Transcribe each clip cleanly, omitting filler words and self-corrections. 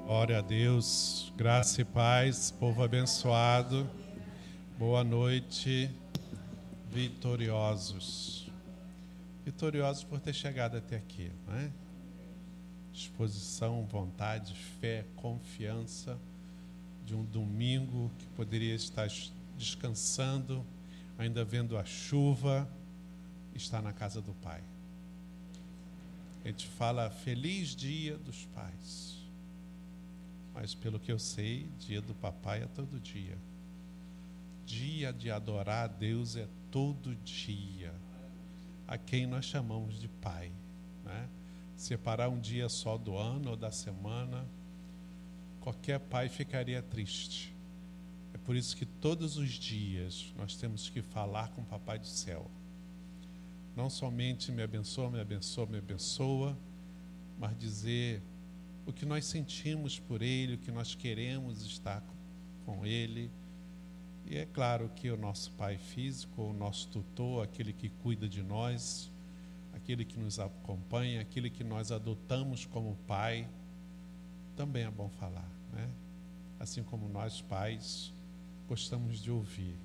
Glória a Deus, graça e paz, povo abençoado, boa noite, vitoriosos. Vitoriosos por ter chegado até aqui, não é? Disposição, vontade, fé, confiança de um domingo que poderia estar descansando, ainda vendo a chuva, está na casa do Pai. A gente fala feliz dia dos pais. Mas pelo que eu sei, dia do papai é todo dia. Dia de adorar a Deus é todo dia. A quem nós chamamos de pai, né? Separar um dia só do ano ou da semana, qualquer pai ficaria triste. É por isso que todos os dias nós temos que falar com o Papai do Céu. Não somente me abençoa, me abençoa, me abençoa, mas dizer o que nós sentimos por Ele, o que nós queremos estar com Ele. E é claro que o nosso Pai físico, o nosso tutor, aquele que cuida de nós, aquele que nos acompanha, aquele que nós adotamos como Pai, também é bom falar, né? Assim como nós pais gostamos de ouvir,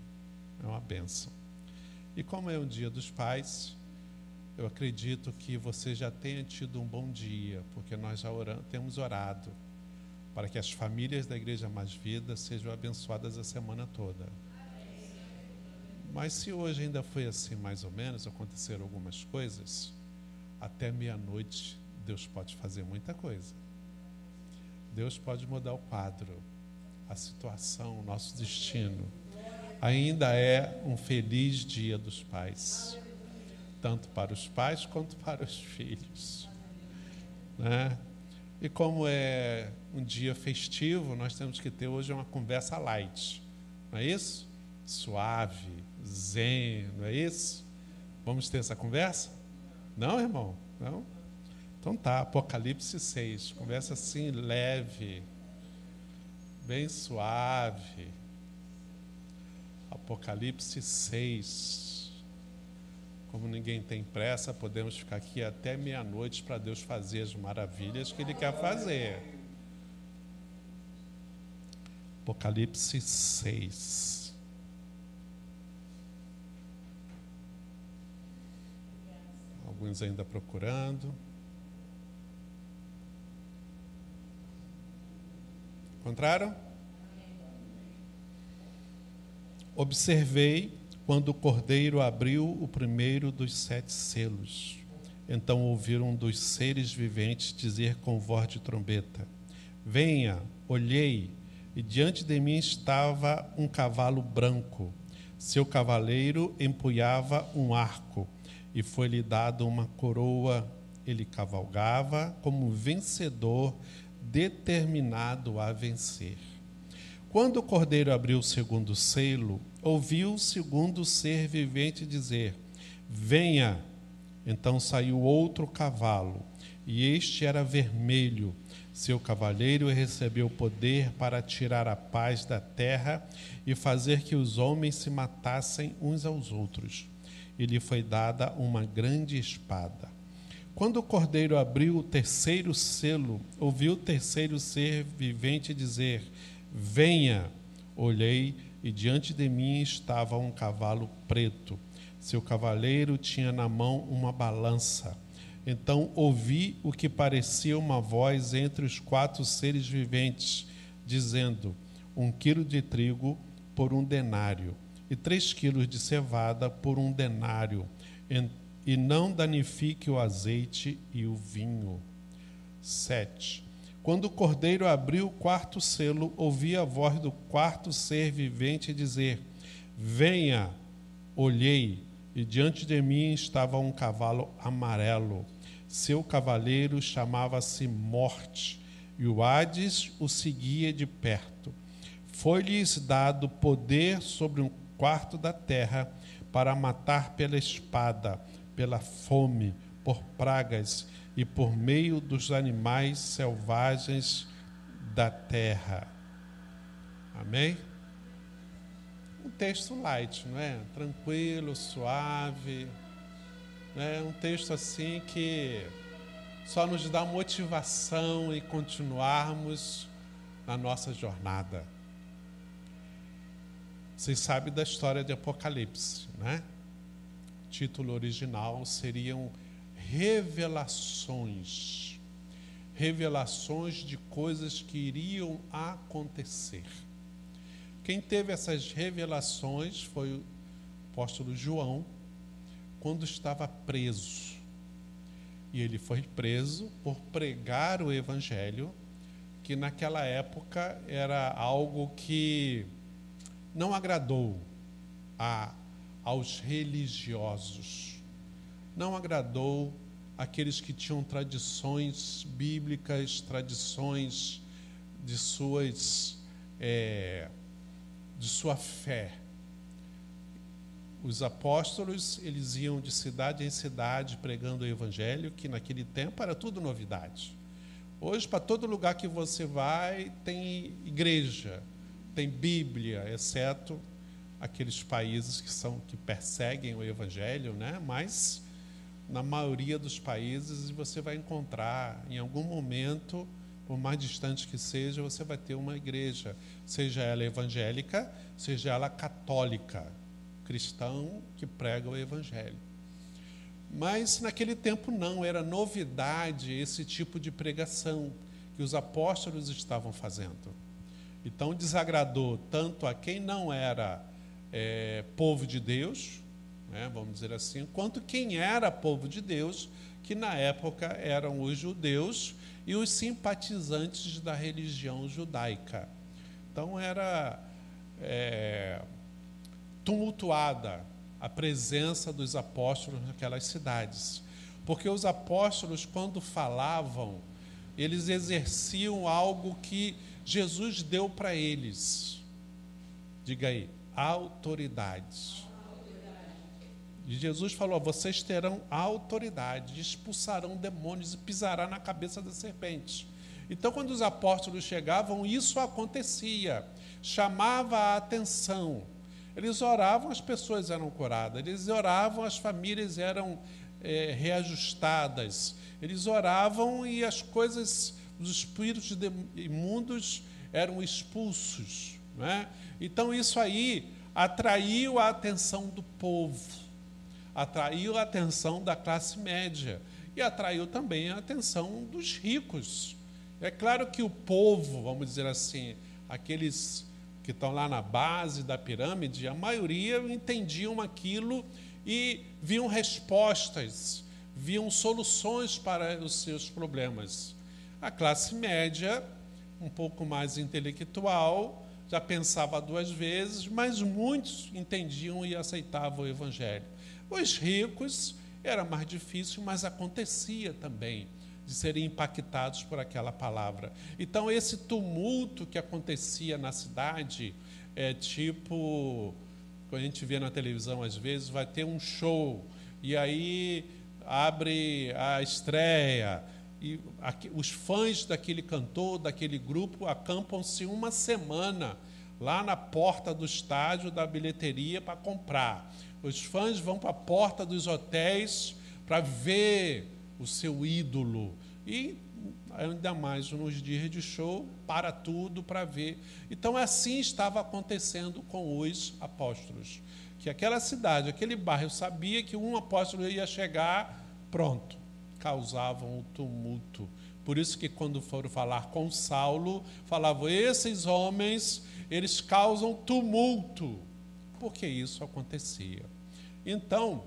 é uma bênção. E como é o Dia dos Pais, eu acredito que você já tenha tido um bom dia, porque nós já temos orado para que as famílias da Igreja Mais Vida sejam abençoadas a semana toda. Mas se hoje ainda foi assim mais ou menos, aconteceram algumas coisas, até meia-noite Deus pode fazer muita coisa. Deus pode mudar o quadro, a situação, o nosso destino. Ainda é um feliz Dia dos Pais, tanto para os pais quanto para os filhos, né? E como é um dia festivo, nós temos que ter hoje uma conversa light, não é isso? Suave, zen, não é isso? Vamos ter essa conversa? Não, irmão? Não? Então tá, Apocalipse 6, conversa assim leve, bem suave. Apocalipse 6. Como ninguém tem pressa, podemos ficar aqui até meia-noite para Deus fazer as maravilhas que Ele quer fazer. Apocalipse 6. Alguns ainda procurando. Encontraram? Observei quando o Cordeiro abriu o primeiro dos 7 selos. Então ouviram um dos seres viventes dizer com voz de trombeta: venha, olhei, e diante de mim estava um cavalo branco. Seu cavaleiro empunhava um arco, e foi-lhe dado uma coroa. Ele cavalgava como vencedor, determinado a vencer. Quando o Cordeiro abriu o segundo selo, ouviu o segundo ser vivente dizer: venha. Então saiu outro cavalo, e este era vermelho. Seu cavaleiro recebeu poder para tirar a paz da terra e fazer que os homens se matassem uns aos outros. E lhe foi dada uma grande espada. Quando o Cordeiro abriu o terceiro selo, ouviu o terceiro ser vivente dizer: venha. Olhei, e diante de mim estava um cavalo preto. Seu cavaleiro tinha na mão uma balança. Então ouvi o que parecia uma voz entre os 4 seres viventes, dizendo: 1 quilo de trigo por 1 denário, e 3 quilos de cevada por 1 denário, e não danifique o azeite e o vinho. 7. Quando o Cordeiro abriu o 4º selo, ouvi a voz do 4º ser vivente dizer: venha. Olhei, e diante de mim estava um cavalo amarelo. Seu cavaleiro chamava-se Morte, e o Hades o seguia de perto. Foi-lhes dado poder sobre 1/4 da terra para matar pela espada, pela fome, por pragas e por meio dos animais selvagens da terra. Amém? Um texto light, não é? Tranquilo, suave. É um texto assim que só nos dá motivação em continuarmos na nossa jornada. Vocês sabem da história de Apocalipse, né? O título original seriam Revelações. Revelações de coisas que iriam acontecer. Quem teve essas revelações foi o apóstolo João, quando estava preso. E ele foi preso por pregar o evangelho, que naquela época era algo que não agradou aos religiosos, não agradou aqueles que tinham tradições bíblicas, tradições de sua fé. Os apóstolos, eles iam de cidade em cidade pregando o evangelho, que naquele tempo era tudo novidade. Hoje, para todo lugar que você vai, tem igreja, tem Bíblia, exceto aqueles países que perseguem o evangelho, né? Mas na maioria dos países você vai encontrar, em algum momento, por mais distante que seja, você vai ter uma igreja, seja ela evangélica, seja ela católica, cristão que prega o evangelho. Mas naquele tempo não, era novidade esse tipo de pregação que os apóstolos estavam fazendo. Então desagradou tanto a quem não era povo de Deus, né, vamos dizer assim, quanto quem era povo de Deus, que na época eram os judeus e os simpatizantes da religião judaica. Então era tumultuada a presença dos apóstolos naquelas cidades, porque os apóstolos, quando falavam, eles exerciam algo que Jesus deu para eles. Diga aí, autoridade. E Jesus falou: vocês terão autoridade, expulsarão demônios e pisarão na cabeça da serpente. Então, quando os apóstolos chegavam, isso acontecia, chamava a atenção. Eles oravam, as pessoas eram curadas. Eles oravam, as famílias eram reajustadas. Eles oravam e as coisas, os espíritos imundos eram expulsos, né? Então, isso aí atraiu a atenção do povo, atraiu a atenção da classe média e atraiu também a atenção dos ricos. É claro que o povo, vamos dizer assim, aqueles que estão lá na base da pirâmide, a maioria entendiam aquilo e viam respostas, viam soluções para os seus problemas. A classe média, um pouco mais intelectual, já pensava duas vezes, mas muitos entendiam e aceitavam o evangelho. Os ricos era mais difícil, mas acontecia também de serem impactados por aquela palavra. Então, esse tumulto que acontecia na cidade, tipo, quando a gente vê na televisão, às vezes, vai ter um show, e aí abre a estreia, e os fãs daquele cantor, daquele grupo, acampam-se uma semana lá na porta do estádio, da bilheteria, para comprar. Os fãs vão para a porta dos hotéis para ver o seu ídolo. E ainda mais nos dias de show, para tudo para ver. Então, assim estava acontecendo com os apóstolos. Que aquela cidade, aquele bairro, sabia que um apóstolo ia chegar, pronto, causavam o tumulto. Por isso que quando foram falar com Saulo, falavam: esses homens, eles causam tumulto. Porque isso acontecia. Então,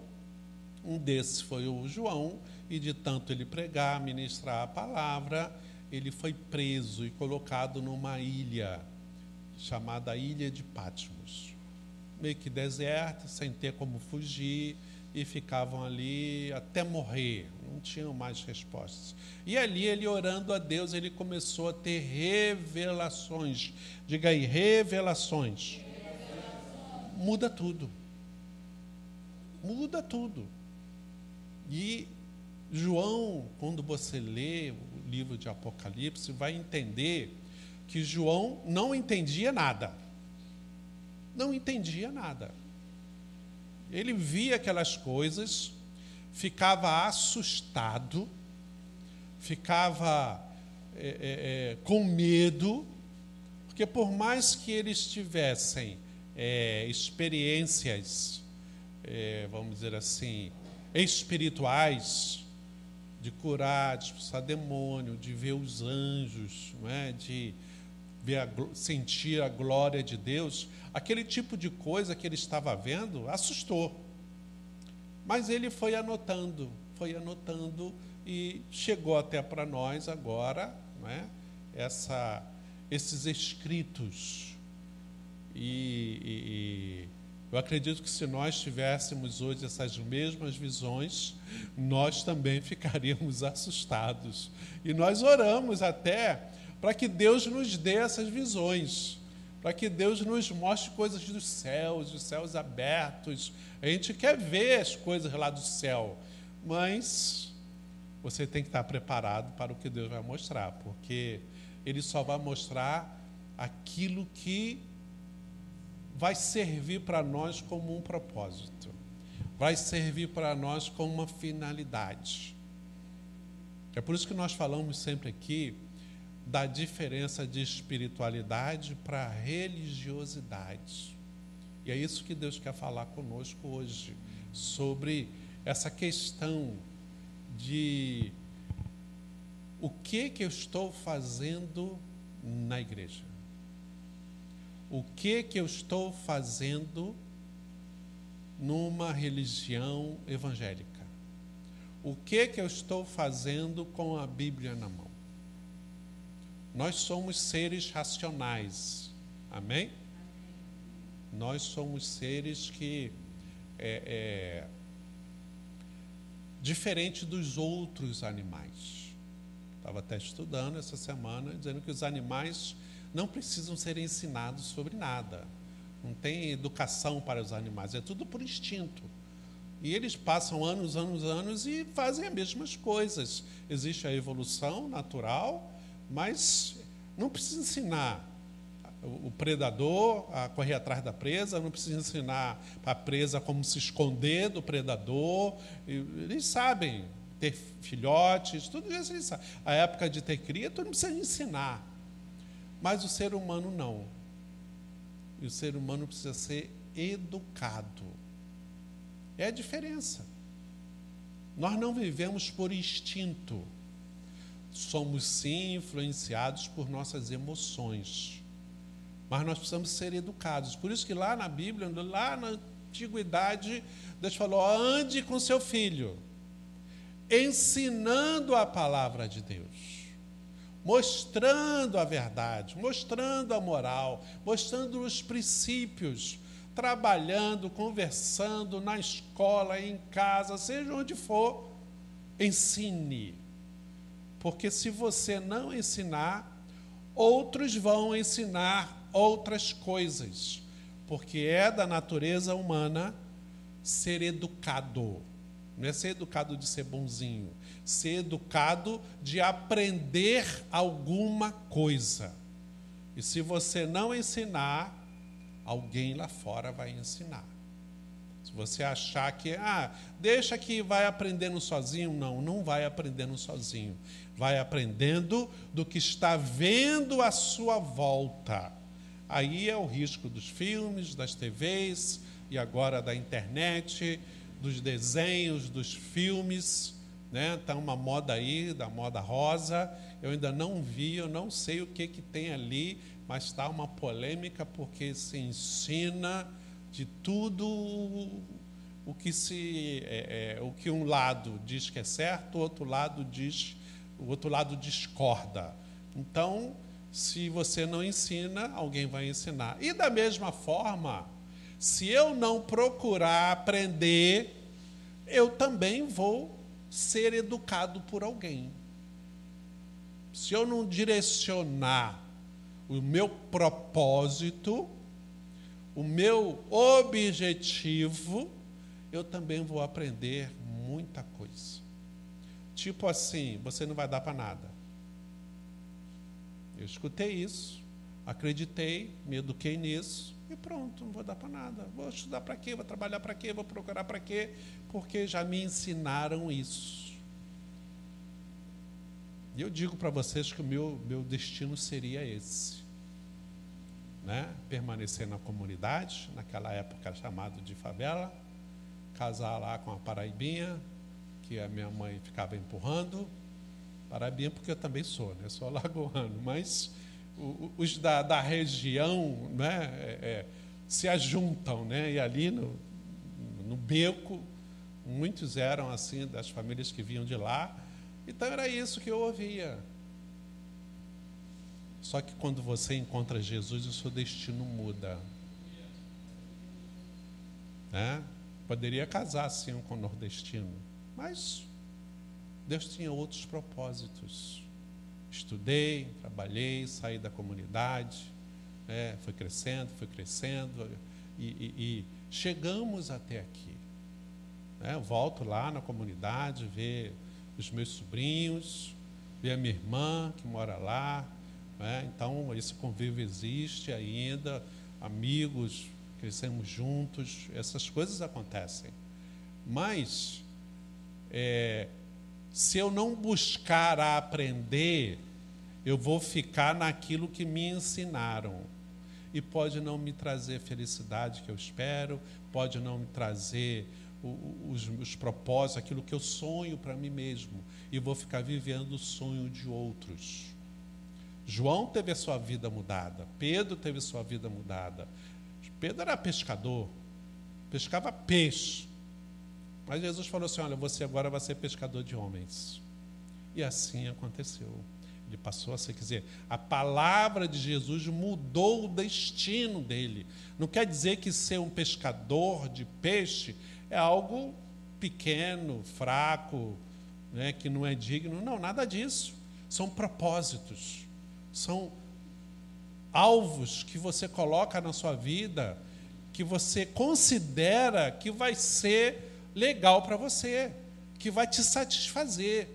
um desses foi o João, e de tanto ele pregar, ministrar a palavra, ele foi preso e colocado numa ilha, chamada Ilha de Patmos. Meio que deserta, sem ter como fugir, e ficavam ali até morrer, não tinham mais respostas. E ali, ele orando a Deus, ele começou a ter revelações. Diga aí, revelações. Muda tudo. Muda tudo. E João, quando você lê o livro de Apocalipse, vai entender que João não entendia nada. Não entendia nada. Ele via aquelas coisas, ficava assustado, ficava com medo, porque por mais que eles tivessem experiências, vamos dizer assim, espirituais, de curar, de expulsar demônio, de ver os anjos, não é? De ver sentir a glória de Deus, aquele tipo de coisa que ele estava vendo assustou. Mas ele foi anotando e chegou até para nós agora, não é? Esses escritos. E eu acredito que se nós tivéssemos hoje essas mesmas visões, nós também ficaríamos assustados. E nós oramos até para que Deus nos dê essas visões, para que Deus nos mostre coisas dos céus abertos. A gente quer ver as coisas lá do céu, mas você tem que estar preparado para o que Deus vai mostrar, porque Ele só vai mostrar aquilo que vai servir para nós como um propósito, vai servir para nós como uma finalidade. É por isso que nós falamos sempre aqui da diferença de espiritualidade para religiosidade. E é isso que Deus quer falar conosco hoje, sobre essa questão de o que eu estou fazendo na igreja. O que eu estou fazendo numa religião evangélica? O que eu estou fazendo com a Bíblia na mão? Nós somos seres racionais, amém? Nós somos seres que, diferente dos outros animais. Estava até estudando essa semana, dizendo que os animais não precisam ser ensinados sobre nada. Não tem educação para os animais, é tudo por instinto. E eles passam anos e fazem as mesmas coisas. Existe a evolução natural, mas não precisa ensinar o predador a correr atrás da presa, não precisa ensinar a presa como se esconder do predador. Eles sabem ter filhotes, tudo isso eles sabem. A época de ter cria, tu não precisa ensinar. Mas o ser humano não. E o ser humano precisa ser educado. É a diferença. Nós não vivemos por instinto. Somos, sim, influenciados por nossas emoções. Mas nós precisamos ser educados. Por isso que lá na Bíblia, lá na antiguidade, Deus falou: ande com seu filho, ensinando a palavra de Deus, mostrando a verdade, mostrando a moral, mostrando os princípios, trabalhando, conversando na escola, em casa, seja onde for, ensine. Porque se você não ensinar, outros vão ensinar outras coisas. Porque é da natureza humana ser educado. Não é ser educado de ser bonzinho. Ser educado de aprender alguma coisa. E se você não ensinar, alguém lá fora vai ensinar. Se você achar que, deixa que vai aprendendo sozinho, não vai aprendendo sozinho. Vai aprendendo do que está vendo à sua volta. Aí é o risco dos filmes, das TVs e agora da internet, dos desenhos, dos filmes, né? Está uma moda aí, da moda rosa. Eu ainda não vi, eu não sei o que tem ali, mas está uma polêmica porque se ensina de tudo o que um lado diz que é certo, o outro lado discorda. Então, se você não ensina, alguém vai ensinar. E da mesma forma, se eu não procurar aprender, eu também vou ser educado por alguém. Se eu não direcionar o meu propósito, o meu objetivo, eu também vou aprender muita coisa. Tipo assim, você não vai dar para nada. Eu escutei isso, acreditei, me eduquei nisso e pronto, não vou dar para nada. Vou estudar para quê? Vou trabalhar para quê? Vou procurar para quê? Porque já me ensinaram isso. E eu digo para vocês que o meu destino seria esse, né? Permanecer na comunidade, naquela época era chamado de favela, casar lá com a paraibinha, que a minha mãe ficava empurrando, paraibinha porque eu também sou, né? Sou alagoano, mas os da região, né, se ajuntam, né? E ali no beco, muitos eram assim, das famílias que vinham de lá. Então era isso que eu ouvia. Só que quando você encontra Jesus, o seu destino muda, né? Poderia casar sim com o nordestino, mas Deus tinha outros propósitos. Estudei, trabalhei, saí da comunidade, né? Foi crescendo e chegamos até aqui, né? Eu volto lá na comunidade, ver os meus sobrinhos, ver a minha irmã que mora lá, né? Então esse convívio existe ainda, amigos, crescemos juntos, essas coisas acontecem. Mas se eu não buscar a aprender, eu vou ficar naquilo que me ensinaram. E pode não me trazer a felicidade que eu espero, pode não me trazer os propósitos, aquilo que eu sonho para mim mesmo. E vou ficar vivendo o sonho de outros. João teve a sua vida mudada, Pedro teve a sua vida mudada. Pedro era pescador, pescava peixe. Mas Jesus falou assim, olha, você agora vai ser pescador de homens. E assim aconteceu. Ele passou a ser, quer dizer, a palavra de Jesus mudou o destino dele. Não quer dizer que ser um pescador de peixe é algo pequeno, fraco, né, que não é digno. Não, nada disso. São propósitos, são alvos que você coloca na sua vida, que você considera que vai ser legal para você, que vai te satisfazer.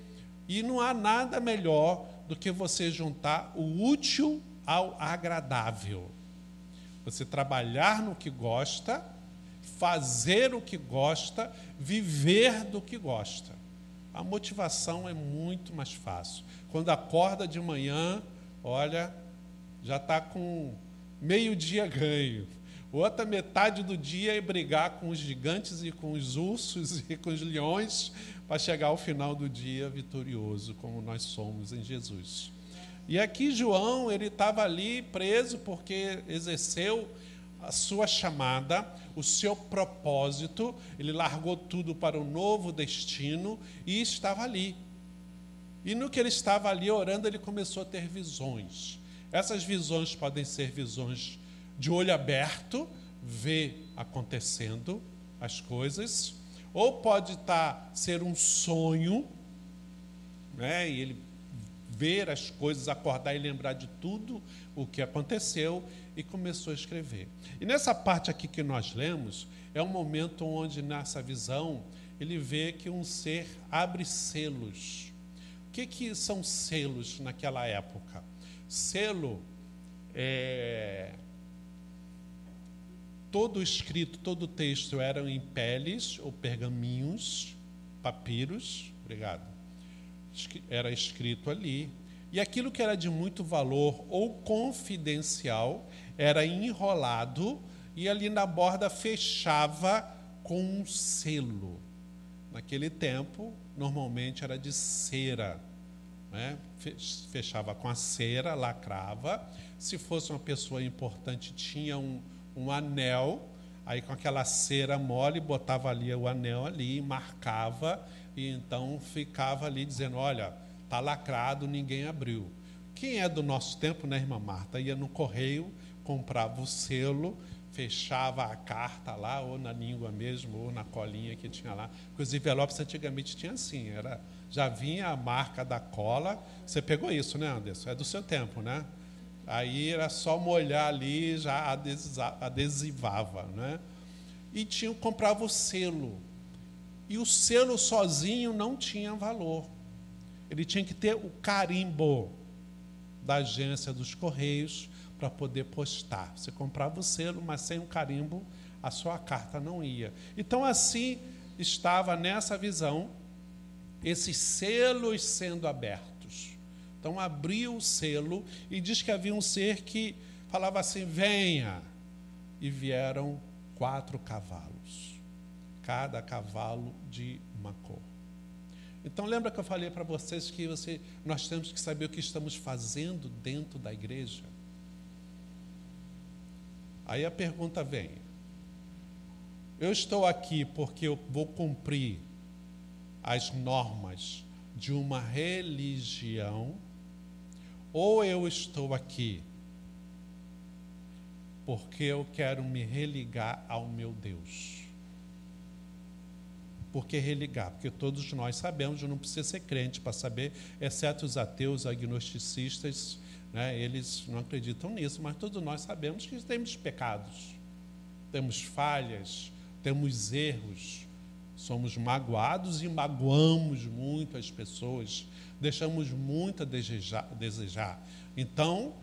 E não há nada melhor do que você juntar o útil ao agradável. Você trabalhar no que gosta, fazer o que gosta, viver do que gosta. A motivação é muito mais fácil. Quando acorda de manhã, olha, já está com meio-dia ganho. Outra metade do dia é brigar com os gigantes e com os ursos e com os leões para chegar ao final do dia vitorioso, como nós somos em Jesus. E aqui João, ele estava ali preso porque exerceu a sua chamada, o seu propósito, ele largou tudo para um novo destino e estava ali. E no que ele estava ali orando, ele começou a ter visões. Essas visões podem ser visões de olho aberto, ver acontecendo as coisas, ou pode ser um sonho, né? E ele ver as coisas, acordar e lembrar de tudo o que aconteceu, e começou a escrever. E nessa parte aqui que nós lemos, é um momento onde, nessa visão, ele vê que um ser abre selos. O que são selos naquela época? Selo todo escrito, todo texto eram em peles ou pergaminhos, papiros, obrigado, era escrito ali, e aquilo que era de muito valor ou confidencial era enrolado e ali na borda fechava com um selo. Naquele tempo, normalmente era de cera, né? Fechava com a cera, lacrava. Se fosse uma pessoa importante, tinha um anel, aí com aquela cera mole, botava ali o anel ali, marcava, e então ficava ali dizendo, olha, está lacrado, ninguém abriu. Quem é do nosso tempo, né, irmã Marta? Ia no correio, comprava o selo, fechava a carta lá, ou na língua mesmo, ou na colinha que tinha lá. Porque os envelopes antigamente tinha assim, já vinha a marca da cola. Você pegou isso, né, Anderson? É do seu tempo, né? Aí era só molhar ali, já adesivava, né? E comprava o selo. E o selo sozinho não tinha valor. Ele tinha que ter o carimbo da agência dos Correios para poder postar. Você comprava o selo, mas sem o carimbo, a sua carta não ia. Então, assim, estava nessa visão, esses selos sendo abertos. Então abriu o selo e diz que havia um ser que falava assim: venha. E vieram 4 cavalos, cada cavalo de uma cor. Então lembra que eu falei para vocês que nós temos que saber o que estamos fazendo dentro da igreja? Aí a pergunta vem: eu estou aqui porque eu vou cumprir as normas de uma religião, ou eu estou aqui porque eu quero me religar ao meu Deus? Por que religar? Porque todos nós sabemos, não precisa ser crente para saber, exceto os ateus, agnosticistas, né, eles não acreditam nisso, mas todos nós sabemos que temos pecados, temos falhas, temos erros, somos magoados e magoamos muito as pessoas, deixamos muito a desejar. Então,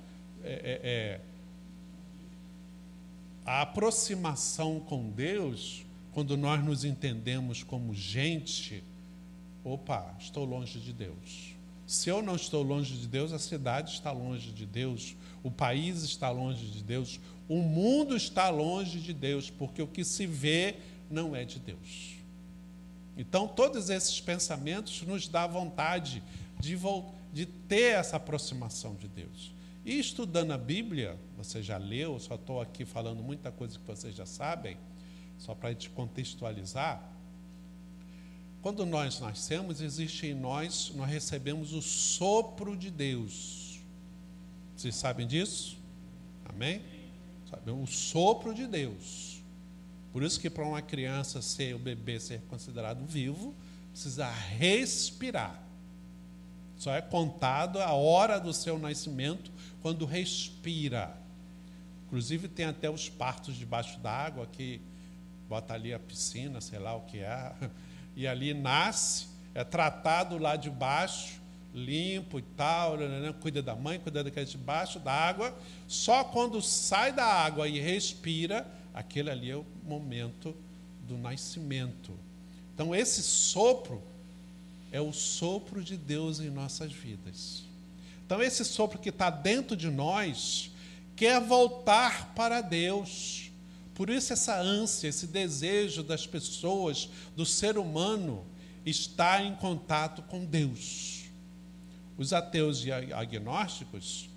a aproximação com Deus, quando nós nos entendemos como gente, opa, estou longe de Deus. Se eu não estou longe de Deus, a cidade está longe de Deus, o país está longe de Deus, o mundo está longe de Deus, porque o que se vê não é de Deus. Então, todos esses pensamentos nos dão vontade de ter essa aproximação de Deus. E estudando a Bíblia, você já leu, só estou aqui falando muita coisa que vocês já sabem, só para te contextualizar. Quando nós nascemos, existe em nós recebemos o sopro de Deus. Vocês sabem disso? Amém? Sabemos o sopro de Deus. Por isso que para uma criança o bebê ser considerado vivo, precisa respirar. Só é contado a hora do seu nascimento quando respira. Inclusive tem até os partos debaixo d'água, que bota ali a piscina, sei lá o que é, e ali nasce, é tratado lá de baixo, limpo e tal, né? Cuida da mãe, cuida daquele debaixo da água. Só quando sai da água e respira, aquele ali é o momento do nascimento. Então esse sopro é o sopro de Deus em nossas vidas. Então esse sopro que está dentro de nós quer voltar para Deus. Por isso essa ânsia, esse desejo das pessoas, do ser humano, está em contato com Deus. Os ateus e agnósticos,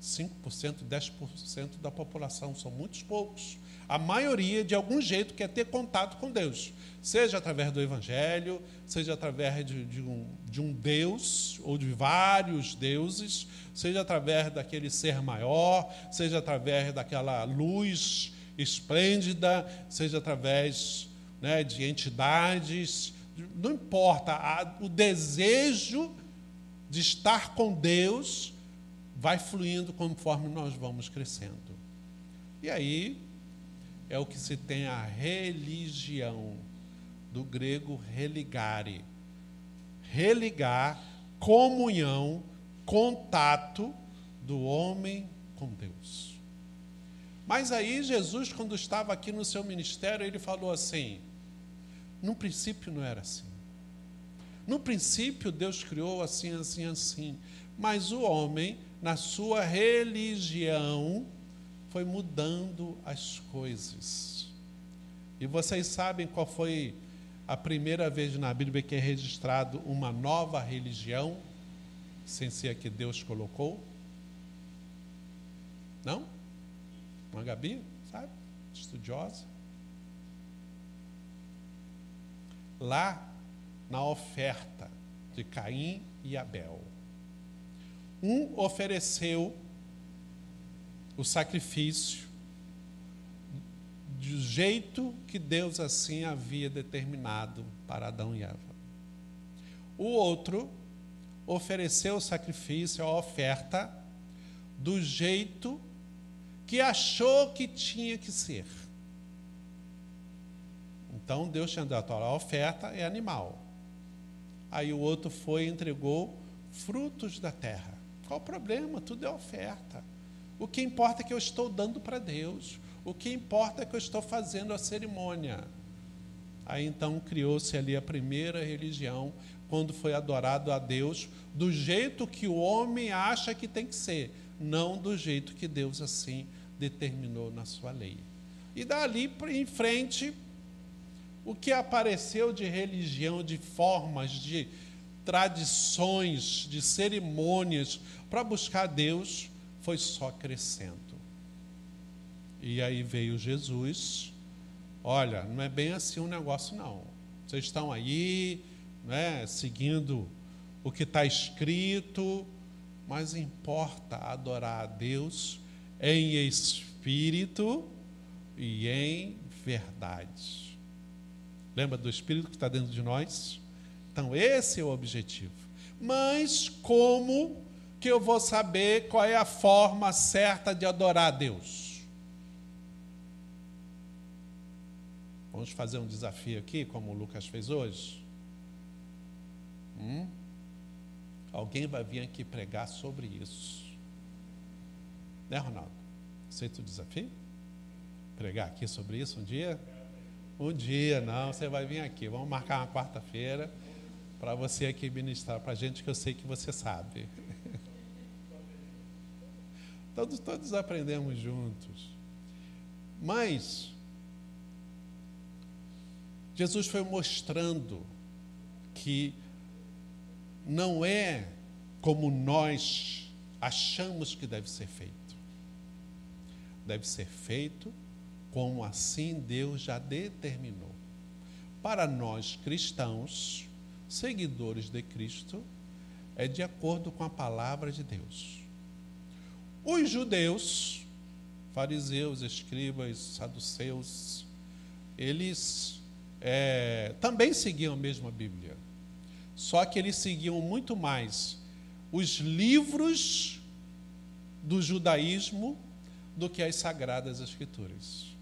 5%, 10% da população, são muitos poucos. A maioria, de algum jeito, quer ter contato com Deus, seja através do Evangelho, seja através de um Deus, ou de vários deuses, seja através daquele ser maior, seja através daquela luz esplêndida, seja através, né, de entidades, não importa, o desejo de estar com Deus vai fluindo conforme nós vamos crescendo. E aí é o que se tem a religião, do grego religare. Religar, comunhão, contato do homem com Deus. Mas aí Jesus, quando estava aqui no seu ministério, ele falou assim: no princípio não era assim. No princípio Deus criou assim, assim, assim. Mas o homem, na sua religião, foi mudando as coisas. E vocês sabem qual foi a primeira vez na Bíblia que é registrado uma nova religião, sem ser a que Deus colocou? Não? Uma Gabi, sabe? Estudiosa. Lá, na oferta de Caim e Abel. Um ofereceu o sacrifício do jeito que Deus assim havia determinado para Adão e Eva. O outro ofereceu o sacrifício, a oferta, do jeito que achou que tinha que ser. Então Deus tinha dado a oferta, é animal. Aí o outro foi e entregou frutos da terra. Qual o problema? Tudo é oferta. O que importa é que eu estou dando para Deus. O que importa é que eu estou fazendo a cerimônia. Aí então criou-se ali a primeira religião, quando foi adorado a Deus do jeito que o homem acha que tem que ser, não do jeito que Deus assim determinou na sua lei. E dali em frente, o que apareceu de religião, de formas, de tradições, de cerimônias para buscar Deus, foi só crescendo. E aí veio Jesus. Olha, não é bem assim um negócio, não. Vocês estão aí, né, seguindo o que está escrito, mas importa adorar a Deus em espírito e em verdade. Lembra do Espírito que está dentro de nós? Então, esse é o objetivo. Mas como que eu vou saber qual é a forma certa de adorar a Deus? Vamos fazer um desafio aqui, como o Lucas fez hoje? Alguém vai vir aqui pregar sobre isso. Né, Ronaldo? Aceita o desafio? Pregar aqui sobre isso um dia? Um dia, não, você vai vir aqui. Vamos marcar uma quarta-feira para você aqui ministrar para a gente, que eu sei que você sabe. Todos aprendemos juntos. Mas Jesus foi mostrando que não é como nós achamos que deve ser feito. Deve ser feito como assim Deus já determinou. Para nós cristãos, seguidores de Cristo, é de acordo com a palavra de Deus. Os judeus, fariseus, escribas, saduceus, eles também seguiam a mesma Bíblia. Só que eles seguiam muito mais os livros do judaísmo do que as Sagradas Escrituras.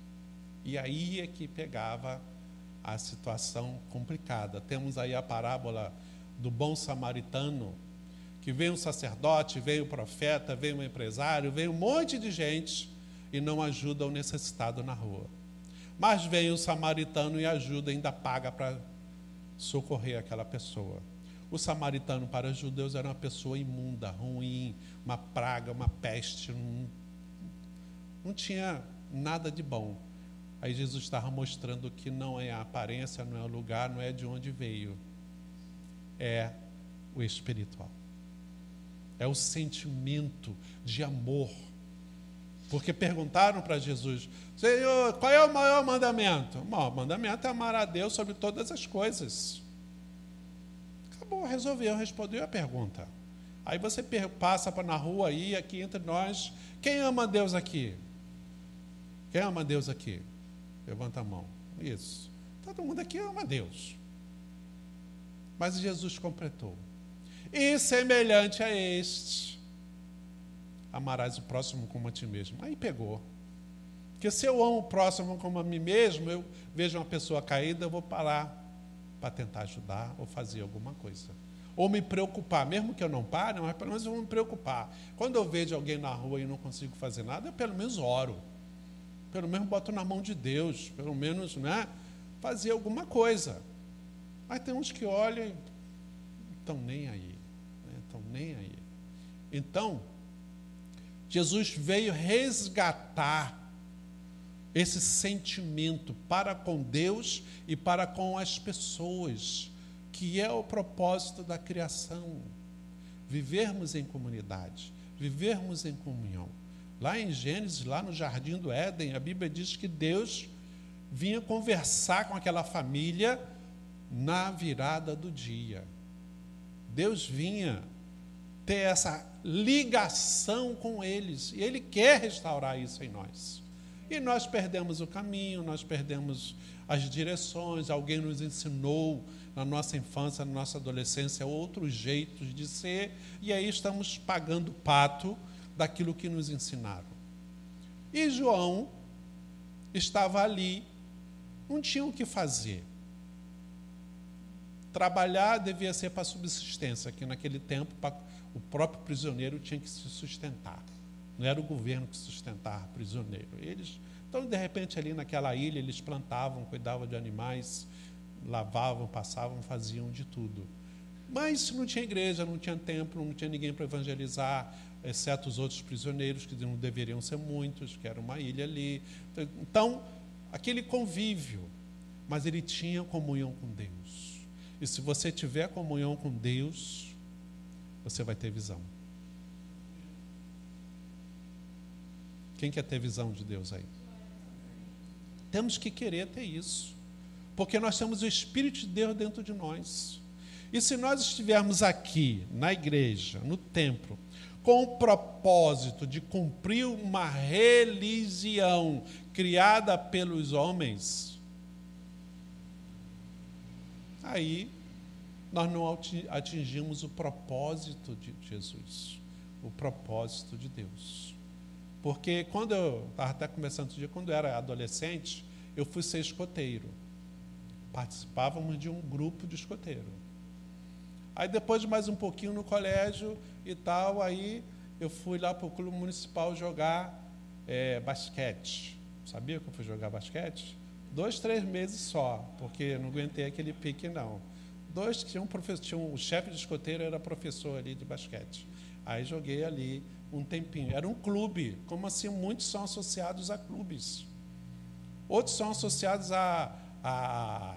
E aí é que pegava a situação complicada. Temos aí a parábola do bom samaritano, que veio um sacerdote, veio um profeta, veio um empresário, veio um monte de gente e não ajuda o necessitado na rua. Mas vem o samaritano e ajuda, ainda paga para socorrer aquela pessoa. O samaritano para os judeus era uma pessoa imunda, ruim, uma praga, uma peste, não tinha nada de bom. Aí Jesus estava mostrando que não é a aparência, não é o lugar, não é de onde veio. É o espiritual. É o sentimento de amor. Porque perguntaram para Jesus: Senhor, qual é o maior mandamento? O maior mandamento é amar a Deus sobre todas as coisas. Acabou, resolveu, respondeu a pergunta. Aí você passa na rua aí, aqui entre nós, quem ama a Deus aqui? Quem ama a Deus aqui? Levanta a mão. Isso. Todo mundo aqui ama a Deus. Mas Jesus completou: e semelhante a este, amarás o próximo como a ti mesmo. Aí pegou. Porque se eu amo o próximo como a mim mesmo, eu vejo uma pessoa caída, eu vou parar para tentar ajudar ou fazer alguma coisa. Ou me preocupar, mesmo que eu não pare, mas pelo menos eu vou me preocupar. Quando eu vejo alguém na rua e não consigo fazer nada, eu pelo menos oro. Pelo menos boto na mão de Deus, pelo menos, né, fazer alguma coisa. Mas tem uns que olham e não estão nem aí. Estão nem aí. Então, Jesus veio resgatar esse sentimento para com Deus e para com as pessoas, que é o propósito da criação. Vivermos em comunidade, vivermos em comunhão. Lá em Gênesis, lá no Jardim do Éden, a Bíblia diz que Deus vinha conversar com aquela família na virada do dia. Deus vinha ter essa ligação com eles, e Ele quer restaurar isso em nós. E nós perdemos o caminho, nós perdemos as direções, alguém nos ensinou na nossa infância, na nossa adolescência, outros jeitos de ser, e aí estamos pagando pato daquilo que nos ensinaram. E João estava ali, não tinha o que fazer. Trabalhar devia ser para subsistência, que naquele tempo o próprio prisioneiro tinha que se sustentar. Não era o governo que sustentava o prisioneiro. Então, de repente, ali naquela ilha, eles plantavam, cuidavam de animais, lavavam, passavam, faziam de tudo. Mas não tinha igreja, não tinha templo, não tinha ninguém para evangelizar, exceto os outros prisioneiros, que não deveriam ser muitos, que era uma ilha ali. Então, aquele convívio, mas ele tinha comunhão com Deus. E se você tiver comunhão com Deus, você vai ter visão. Quem quer ter visão de Deus aí? Temos que querer ter isso, porque nós temos o Espírito de Deus dentro de nós. E se nós estivermos aqui, na igreja, no templo, com o propósito de cumprir uma religião criada pelos homens, aí nós não atingimos o propósito de Jesus, o propósito de Deus. Porque quando eu estava até conversando outro dia, quando eu era adolescente, eu fui ser escoteiro. Participávamos de um grupo de escoteiro. Aí depois de mais um pouquinho no colégio e tal, aí eu fui lá para o clube municipal jogar basquete. Sabia que eu fui jogar basquete? 2, 3 meses só, porque não aguentei aquele pique, não. O chefe de escoteiro era professor ali de basquete. Aí joguei ali um tempinho. Era um clube, como assim muitos são associados a clubes. Outros são associados a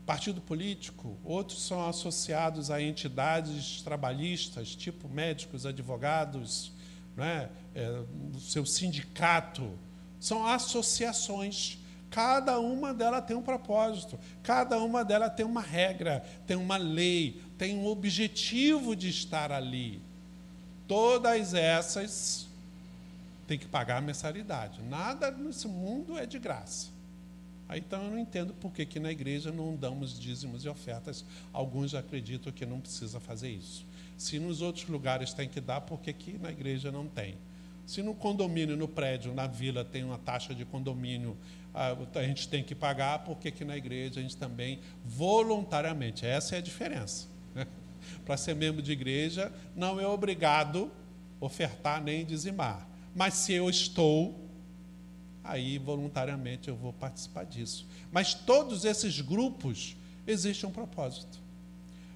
partido político, outros são associados a entidades trabalhistas, tipo médicos, advogados, né? O seu sindicato. São associações. Cada uma delas tem um propósito, cada uma delas tem uma regra, tem uma lei, tem um objetivo de estar ali. Todas essas têm que pagar a mensalidade. Nada nesse mundo é de graça. Então eu não entendo por que na igreja não damos dízimos e ofertas. Alguns acreditam que não precisa fazer isso. Se nos outros lugares tem que dar, por que na igreja não tem? Se no condomínio, no prédio, na vila, tem uma taxa de condomínio, a gente tem que pagar, por que na igreja a gente também, voluntariamente? Essa é a diferença. Para ser membro de igreja, não é obrigado ofertar nem dizimar. Mas se eu estou, aí voluntariamente eu vou participar disso. Mas todos esses grupos, existe um propósito.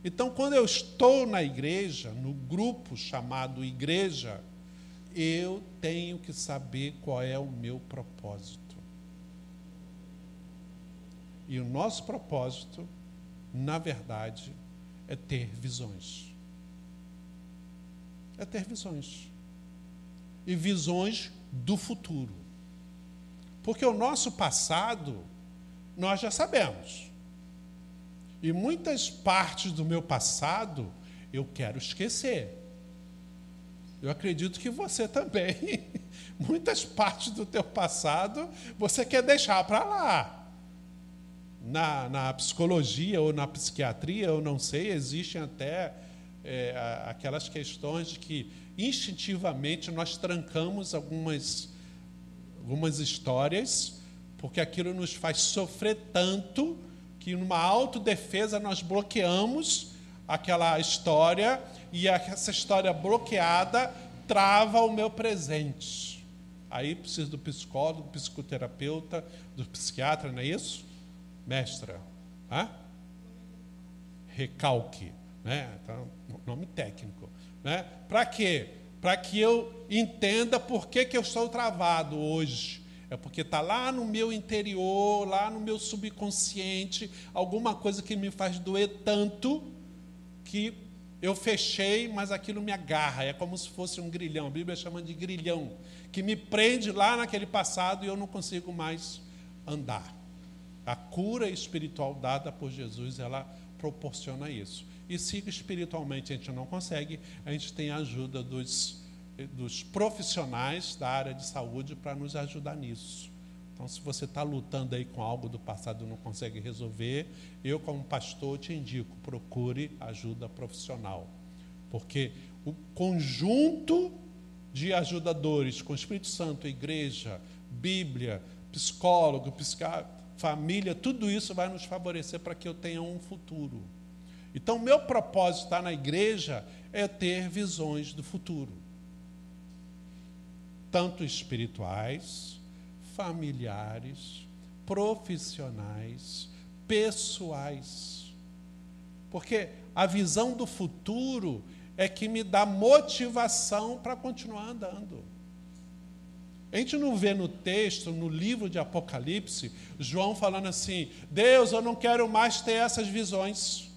Então, quando eu estou na igreja, no grupo chamado igreja, eu tenho que saber qual é o meu propósito. E o nosso propósito, na verdade, é ter visões. É ter visões. E visões do futuro. Porque o nosso passado, nós já sabemos. E muitas partes do meu passado, eu quero esquecer. Eu acredito que você também. Muitas partes do teu passado, você quer deixar para lá. Na psicologia ou na psiquiatria, eu não sei, existem até aquelas questões de que instintivamente nós trancamos algumas histórias, porque aquilo nos faz sofrer tanto que numa autodefesa nós bloqueamos aquela história e essa história bloqueada trava o meu presente. Aí preciso do psicólogo, do psicoterapeuta, do psiquiatra, não é isso? Mestra, recalque, né? Então, nome técnico, né? Para quê? Para que eu entenda por que eu estou travado hoje. É porque está lá no meu interior, lá no meu subconsciente, alguma coisa que me faz doer tanto que eu fechei, mas aquilo me agarra. É como se fosse um grilhão. A Bíblia chama de grilhão, que me prende lá naquele passado e eu não consigo mais andar. A cura espiritual dada por Jesus, ela proporciona isso. E se espiritualmente a gente não consegue, a gente tem a ajuda dos profissionais da área de saúde para nos ajudar nisso. Então, se você está lutando aí com algo do passado e não consegue resolver, eu, como pastor, te indico, procure ajuda profissional. Porque o conjunto de ajudadores, com o Espírito Santo, igreja, Bíblia, psicólogo, psiquiatra, família, tudo isso vai nos favorecer para que eu tenha um futuro. Então, meu propósito estar na igreja é ter visões do futuro. Tanto espirituais, familiares, profissionais, pessoais. Porque a visão do futuro é que me dá motivação para continuar andando. A gente não vê no texto, no livro de Apocalipse, João falando assim: Deus, eu não quero mais ter essas visões.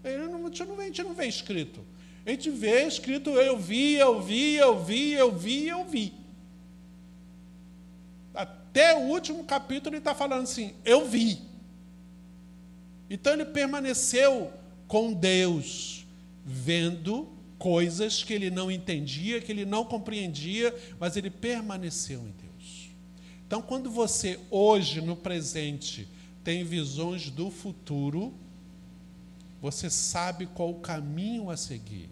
A gente não vê escrito. A gente vê escrito: eu vi. Até o último capítulo ele está falando assim: eu vi. Então ele permaneceu com Deus, vendo coisas que ele não entendia, que ele não compreendia, mas ele permaneceu em Deus. Então, quando você hoje, no presente, tem visões do futuro, você sabe qual o caminho a seguir.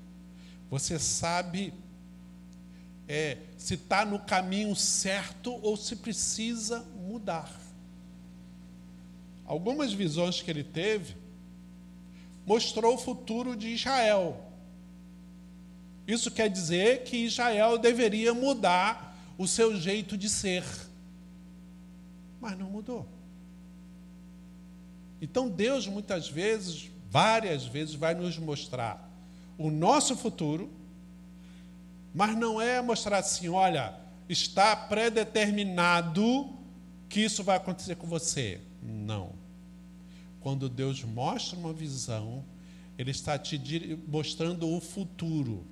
Você sabe se está no caminho certo ou se precisa mudar. Algumas visões que ele teve mostrou o futuro de Israel. Isso quer dizer que Israel deveria mudar o seu jeito de ser. Mas não mudou. Então Deus, muitas vezes, várias vezes, vai nos mostrar o nosso futuro, mas não é mostrar assim: olha, está predeterminado que isso vai acontecer com você. Não. Quando Deus mostra uma visão, Ele está te mostrando o futuro.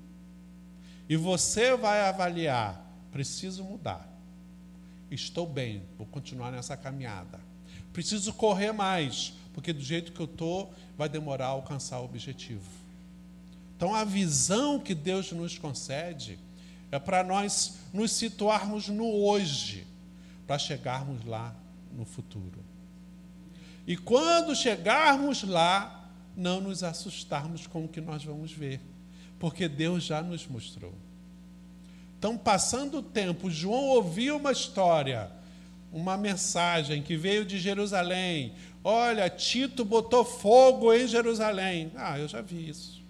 E você vai avaliar: preciso mudar. Estou bem, vou continuar nessa caminhada. Preciso correr mais, porque do jeito que eu estou, vai demorar a alcançar o objetivo. Então, a visão que Deus nos concede é para nós nos situarmos no hoje, para chegarmos lá no futuro. E quando chegarmos lá, não nos assustarmos com o que nós vamos ver, porque Deus já nos mostrou. Então, passando o tempo, João ouviu uma história, uma mensagem que veio de Jerusalém. Olha, Tito botou fogo em Jerusalém. Eu já vi isso.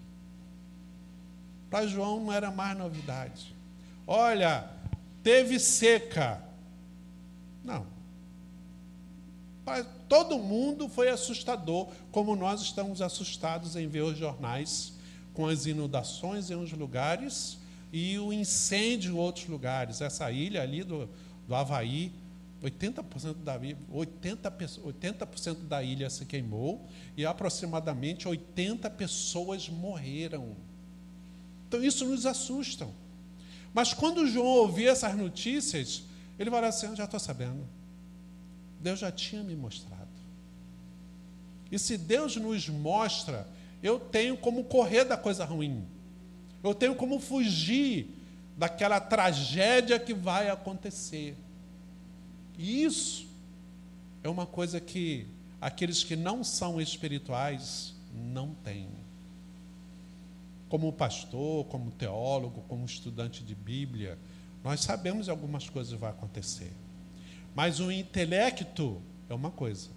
Para João não era mais novidade. Olha, teve seca. Não. Para todo mundo foi assustador, como nós estamos assustados em ver os jornais com as inundações em uns lugares e o incêndio em outros lugares. Essa ilha ali do Havaí, 80% da ilha se queimou e aproximadamente 80 pessoas morreram. Então isso nos assusta. Mas quando João ouvia essas notícias, ele falava assim: eu já estou sabendo. Deus já tinha me mostrado. E se Deus nos mostra, eu tenho como correr da coisa ruim. Eu tenho como fugir daquela tragédia que vai acontecer. E isso é uma coisa que aqueles que não são espirituais não têm. Como pastor, como teólogo, como estudante de Bíblia, nós sabemos que algumas coisas vão acontecer. Mas o intelecto é uma coisa.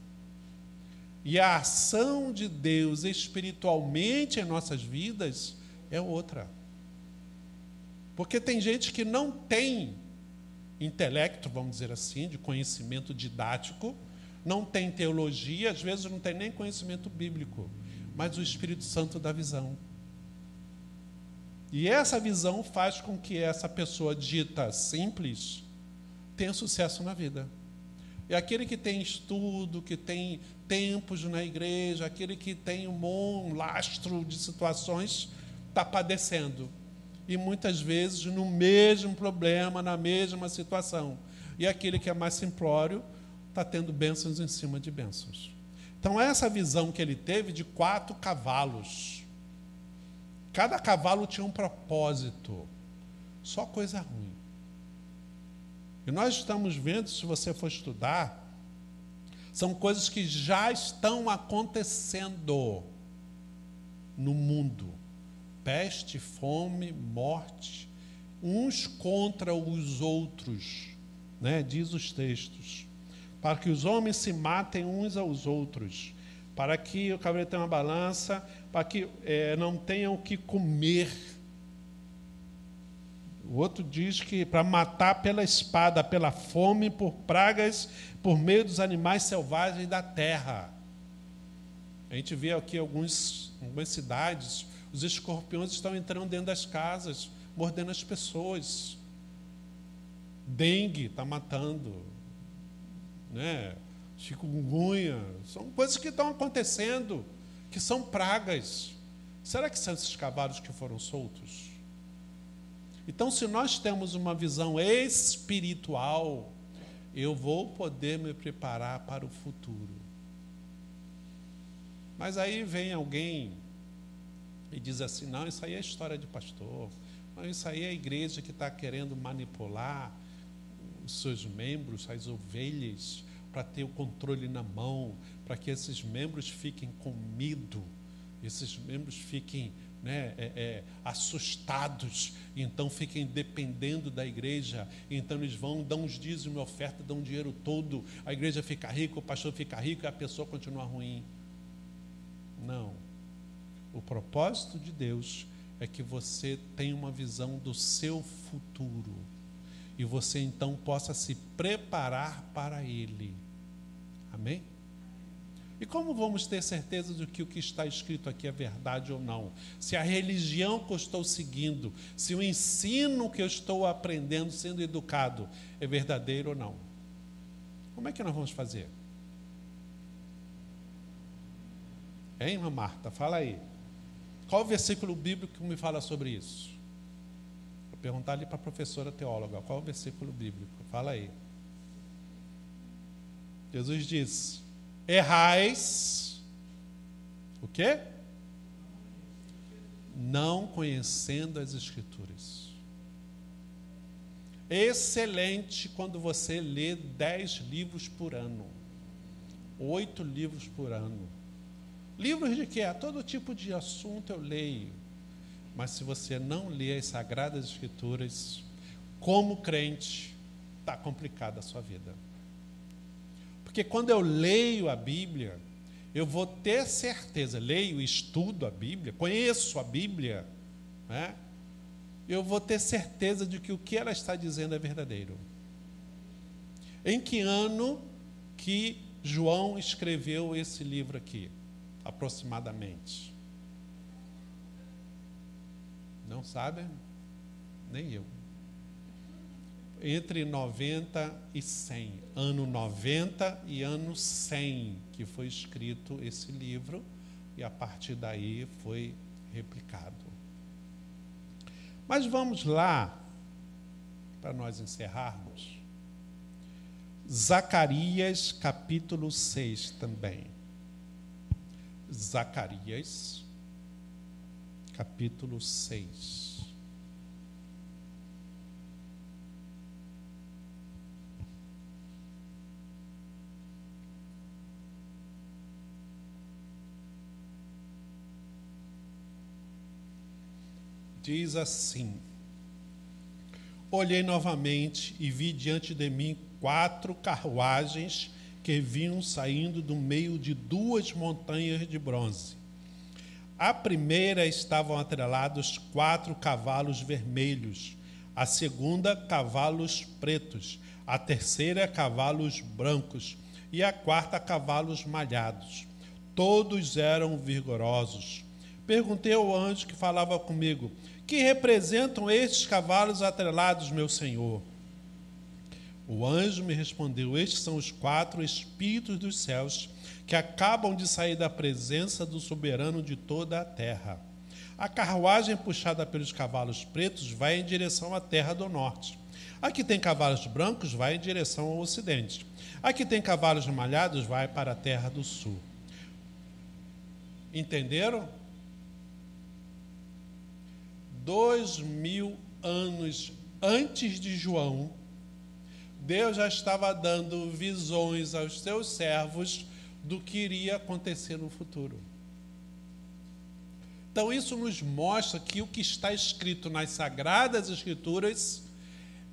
E a ação de Deus espiritualmente em nossas vidas é outra. Porque tem gente que não tem intelecto, vamos dizer assim, de conhecimento didático, não tem teologia, às vezes não tem nem conhecimento bíblico, mas o Espírito Santo dá visão. E essa visão faz com que essa pessoa dita simples tenha sucesso na vida. E aquele que tem estudo, que tem tempos na igreja, aquele que tem um bom lastro de situações, está padecendo. E muitas vezes no mesmo problema, na mesma situação. E aquele que é mais simplório está tendo bênçãos em cima de bênçãos. Então, essa visão que ele teve de 4 cavalos. Cada cavalo tinha um propósito. Só coisa ruim. E nós estamos vendo, se você for estudar, são coisas que já estão acontecendo no mundo. Peste, fome, morte, uns contra os outros, né? Diz os textos. Para que os homens se matem uns aos outros, para que o cavaleiro tenha uma balança, para que não tenham o que comer. O outro diz que para matar pela espada, pela fome, por pragas, por meio dos animais selvagens da terra. A gente vê aqui algumas cidades, os escorpiões estão entrando dentro das casas, mordendo as pessoas. Dengue está matando, né? Chikungunya, são coisas que estão acontecendo, que são pragas. Será que são esses cavalos que foram soltos? Então, se nós temos uma visão espiritual, eu vou poder me preparar para o futuro. Mas aí vem alguém e diz assim, não, isso aí é história de pastor, não, isso aí é a igreja que está querendo manipular os seus membros, as ovelhas, para ter o controle na mão, para que esses membros fiquem com medo, esses membros fiquem assustados, e então fiquem dependendo da igreja, e então eles vão, dão os dízimos, oferta, dão o dinheiro todo, a igreja fica rica, o pastor fica rico e a pessoa continua ruim. Não. O propósito de Deus é que você tenha uma visão do seu futuro e você então possa se preparar para ele. Amém? E como vamos ter certeza de que o que está escrito aqui é verdade ou não? Se a religião que eu estou seguindo, se o ensino que eu estou aprendendo, sendo educado, é verdadeiro ou não? Como é que nós vamos fazer? Hein, irmã Marta? Fala aí. Qual o versículo bíblico que me fala sobre isso? Vou perguntar ali para a professora teóloga. Qual o versículo bíblico? Fala aí. Jesus diz, errais, o quê? Não conhecendo as Escrituras. Excelente quando você lê 10 livros por ano, 8 livros por ano. Livros de quê? Todo tipo de assunto eu leio. Mas se você não lê as Sagradas Escrituras, como crente, está complicada a sua vida. Porque quando eu leio a Bíblia, eu vou ter certeza, leio e estudo a Bíblia, conheço a Bíblia, né? Eu vou ter certeza de que o que ela está dizendo é verdadeiro. Em que ano que João escreveu esse livro aqui? Aproximadamente. Não sabem? Nem eu. Entre 90 e 100. Ano 90 e ano 100 que foi escrito esse livro e a partir daí foi replicado. Mas vamos lá, para nós encerrarmos. Zacarias capítulo 6 também. Zacarias, capítulo 6. Diz assim: olhei novamente e vi diante de mim 4 carruagens que vinham saindo do meio de 2 montanhas de bronze. À primeira estavam atrelados 4 cavalos vermelhos, a segunda cavalos pretos, a terceira cavalos brancos e a quarta cavalos malhados. Todos eram vigorosos. Perguntei ao anjo que falava comigo: que representam estes cavalos atrelados, meu senhor? O anjo me respondeu: estes são os 4 espíritos dos céus que acabam de sair da presença do soberano de toda a terra. A carruagem puxada pelos cavalos pretos vai em direção à terra do norte. A que tem cavalos brancos vai em direção ao ocidente. A que tem cavalos malhados vai para a terra do sul. Entenderam? 2000 anos antes de João, Deus já estava dando visões aos seus servos do que iria acontecer no futuro. Então isso nos mostra que o que está escrito nas Sagradas Escrituras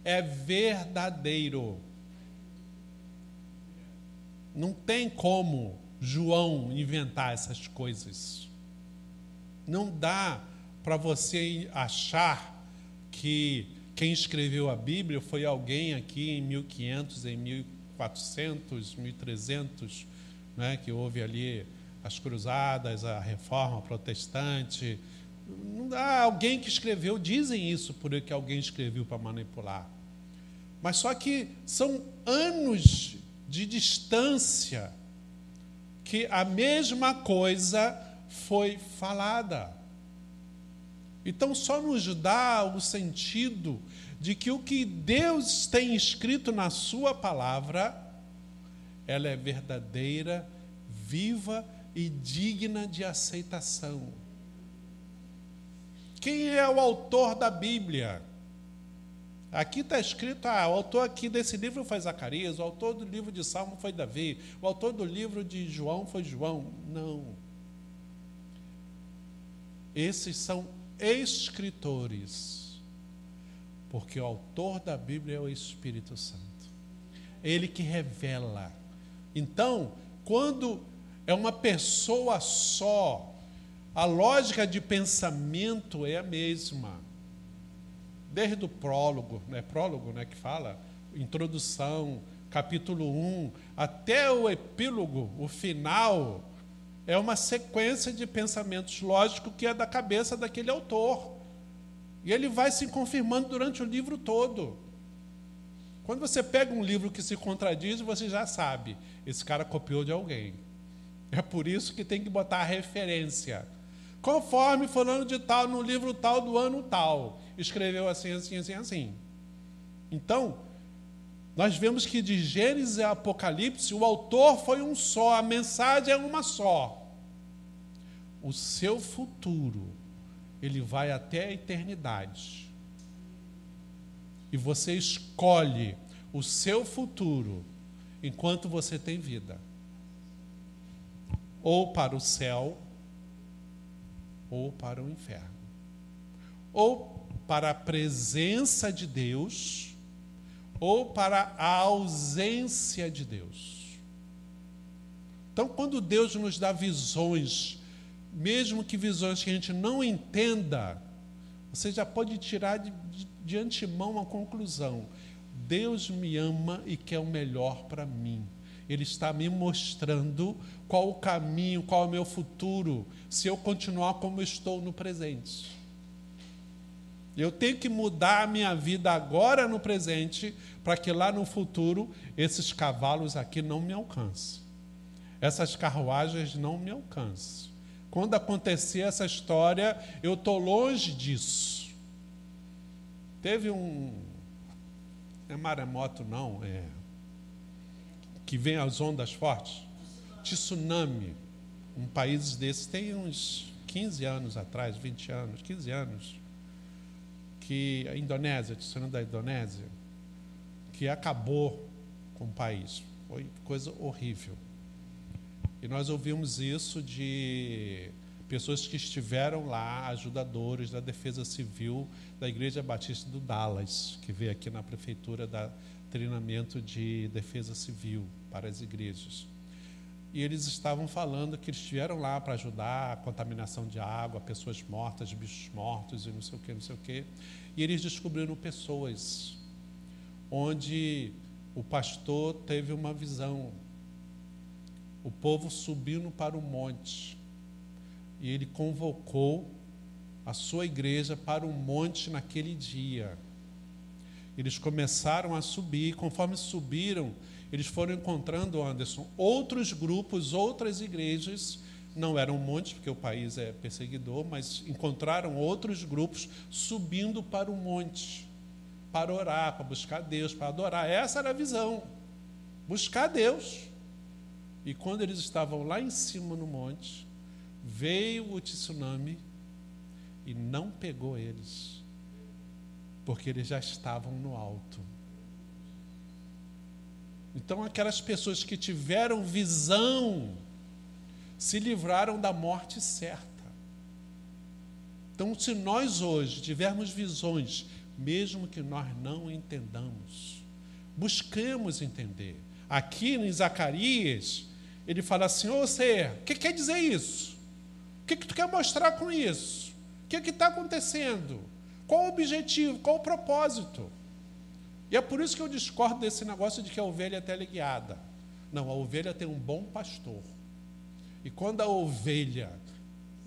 é verdadeiro. Não tem como João inventar essas coisas. Não dá para você achar que quem escreveu a Bíblia foi alguém aqui em 1500, em 1400, 1300, né, que houve ali as cruzadas, a reforma protestante. Não há alguém que escreveu, dizem isso por que alguém escreveu para manipular. Mas só que são anos de distância que a mesma coisa foi falada. Então só nos dá o sentido de que o que Deus tem escrito na sua palavra, ela é verdadeira, viva e digna de aceitação. Quem é o autor da Bíblia? Aqui está escrito, o autor aqui desse livro foi Zacarias, o autor do livro de Salmo foi Davi, o autor do livro de João foi João. Não. Esses são escritores, porque o autor da Bíblia é o Espírito Santo. Ele que revela. Então, quando é uma pessoa só, a lógica de pensamento é a mesma. Desde o prólogo, que fala, introdução, capítulo 1, até o epílogo, o final, é uma sequência de pensamentos lógicos que é da cabeça daquele autor. E ele vai se confirmando durante o livro todo. Quando você pega um livro que se contradiz, você já sabe, esse cara copiou de alguém. É por isso que tem que botar a referência. Conforme fulano de tal, no livro tal, do ano tal, escreveu assim, assim, assim, assim. Então, nós vemos que de Gênesis a Apocalipse, o autor foi um só, a mensagem é uma só. O seu futuro, ele vai até a eternidade. E você escolhe o seu futuro enquanto você tem vida. Ou para o céu, ou para o inferno. Ou para a presença de Deus, ou para a ausência de Deus. Então, quando Deus nos dá visões, mesmo que visões que a gente não entenda, você já pode tirar de antemão uma conclusão. Deus me ama e quer o melhor para mim. Ele está me mostrando qual o caminho, qual é o meu futuro, se eu continuar como eu estou no presente. Eu tenho que mudar a minha vida agora no presente, para que lá no futuro esses cavalos aqui não me alcancem. Essas carruagens não me alcancem. Quando acontecer essa história, eu estou longe disso. Teve não é maremoto não, que vem as ondas fortes. Tsunami. Um país desse tem uns 15 anos atrás, 20 anos, 15 anos, que a Indonésia, tsunami da Indonésia, que acabou com o país. Foi coisa horrível. E nós ouvimos isso de pessoas que estiveram lá, ajudadores da Defesa Civil da Igreja Batista do Dallas, que veio aqui na prefeitura dar treinamento de defesa civil para as igrejas. E eles estavam falando que eles estiveram lá para ajudar a contaminação de água, pessoas mortas, bichos mortos e não sei o que, não sei o que. E eles descobriram pessoas onde o pastor teve uma visão. O povo subindo para o monte. E ele convocou a sua igreja para o monte naquele dia. Eles começaram a subir. Conforme subiram, eles foram encontrando, Anderson, outros grupos, outras igrejas. Não eram um monte, porque o país é perseguidor, mas encontraram outros grupos subindo para o monte, para orar, para buscar Deus, para adorar. Essa era a visão. Buscar Deus. E quando eles estavam lá em cima no monte, veio o tsunami e não pegou eles, porque eles já estavam no alto. Então, aquelas pessoas que tiveram visão se livraram da morte certa. Então, se nós hoje tivermos visões, mesmo que nós não entendamos, busquemos entender. Aqui em Zacarias, ele fala assim: ô ser, o que quer dizer isso? O que tu quer mostrar com isso? O que está acontecendo? Qual o objetivo? Qual o propósito? E é por isso que eu discordo desse negócio de que a ovelha é teleguiada. Não, a ovelha tem um bom pastor. E quando a ovelha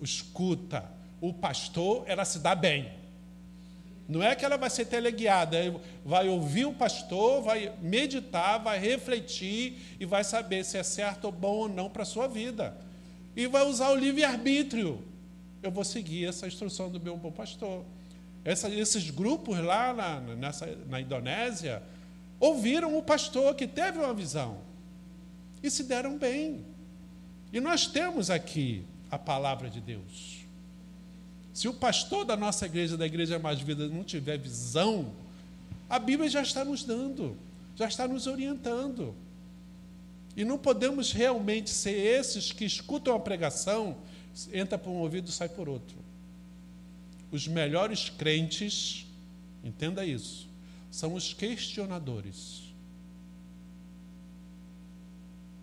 escuta o pastor, ela se dá bem. Não é que ela vai ser teleguiada, vai ouvir o pastor, vai meditar, vai refletir e vai saber se é certo ou bom ou não para a sua vida. E vai usar o livre-arbítrio. Eu vou seguir essa instrução do meu bom pastor. Esses grupos lá na Indonésia ouviram o pastor que teve uma visão e se deram bem. E nós temos aqui a palavra de Deus. Se o pastor da nossa igreja, da Igreja Mais Vida, não tiver visão, a Bíblia já está nos dando, já está nos orientando. E não podemos realmente ser esses que escutam a pregação, entra por um ouvido e sai por outro. Os melhores crentes, entenda isso, são os questionadores.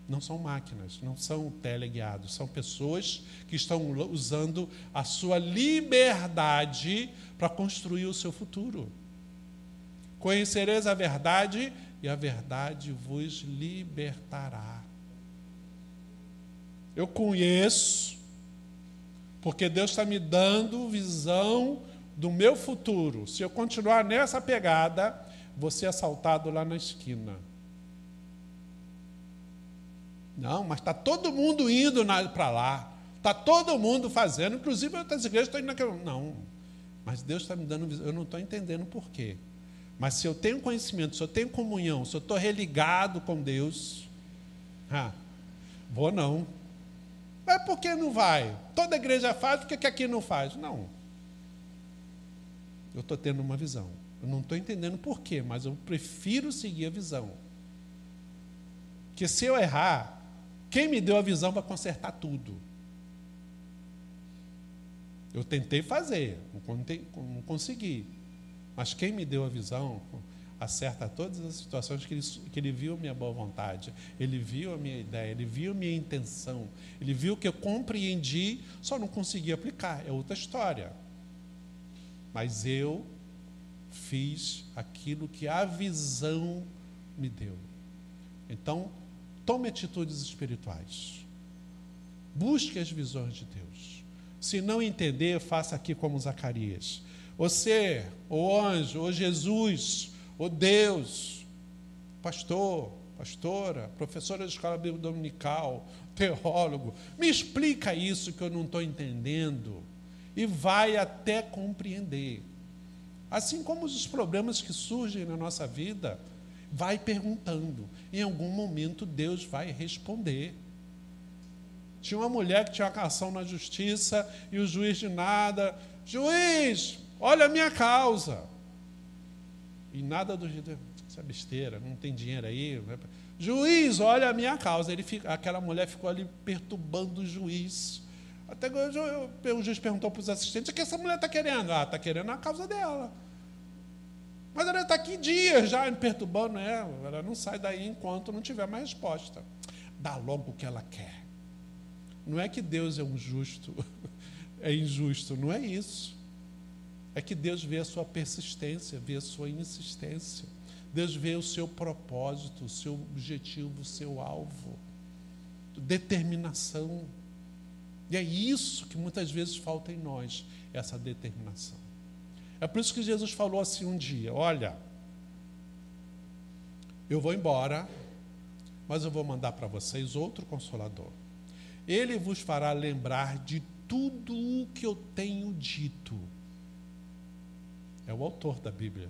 Não são máquinas, não são teleguiados, são pessoas que estão usando a sua liberdade para construir o seu futuro. Conhecereis a verdade e a verdade vos libertará. Eu conheço, porque Deus está me dando visão do meu futuro. Se eu continuar nessa pegada, vou ser assaltado lá na esquina. Não, mas está todo mundo indo para lá. Está todo mundo fazendo. Inclusive, outras igrejas estão indo naquele... Não, mas Deus está me dando visão. Eu não estou entendendo por quê. Mas se eu tenho conhecimento, se eu tenho comunhão, se eu estou religado com Deus, vou não. Mas por que não vai? Toda igreja faz, por que aqui não faz? Não. Eu estou tendo uma visão. Eu não estou entendendo por quê, mas eu prefiro seguir a visão. Porque se eu errar, quem me deu a visão vai consertar tudo. Eu tentei fazer, não consegui. Mas quem me deu a visão acerta todas as situações que ele viu a minha boa vontade, ele viu a minha ideia, ele viu a minha intenção, ele viu que eu compreendi, só não consegui aplicar, é outra história. Mas eu fiz aquilo que a visão me deu. Então, tome atitudes espirituais. Busque as visões de Deus. Se não entender, faça aqui como Zacarias. Você, o anjo, o Jesus, o Deus, pastor, pastora, professora de escola bíblica dominical, teólogo, me explica isso que eu não estou entendendo. E vai até compreender. Assim como os problemas que surgem na nossa vida, vai perguntando. Em algum momento Deus vai responder. Tinha uma mulher que tinha uma ação na justiça e o juiz de nada. Juiz, olha a minha causa. E nada do jeito, isso é besteira, não tem dinheiro aí. Juiz, olha a minha causa. Aquela mulher ficou ali perturbando o juiz. Até o juiz perguntou para os assistentes: o que essa mulher está querendo? Está querendo a causa dela. Mas ela está aqui dias já me perturbando ela. Ela não sai daí enquanto não tiver mais resposta. Dá logo o que ela quer. Não é que Deus é um justo, é injusto, não é isso. É que Deus vê a sua persistência, vê a sua insistência. Deus vê o seu propósito, o seu objetivo, o seu alvo. Determinação. E é isso que muitas vezes falta em nós, essa determinação. É por isso que Jesus falou assim um dia: olha, eu vou embora, mas eu vou mandar para vocês outro Consolador. Ele vos fará lembrar de tudo o que eu tenho dito. É o autor da Bíblia.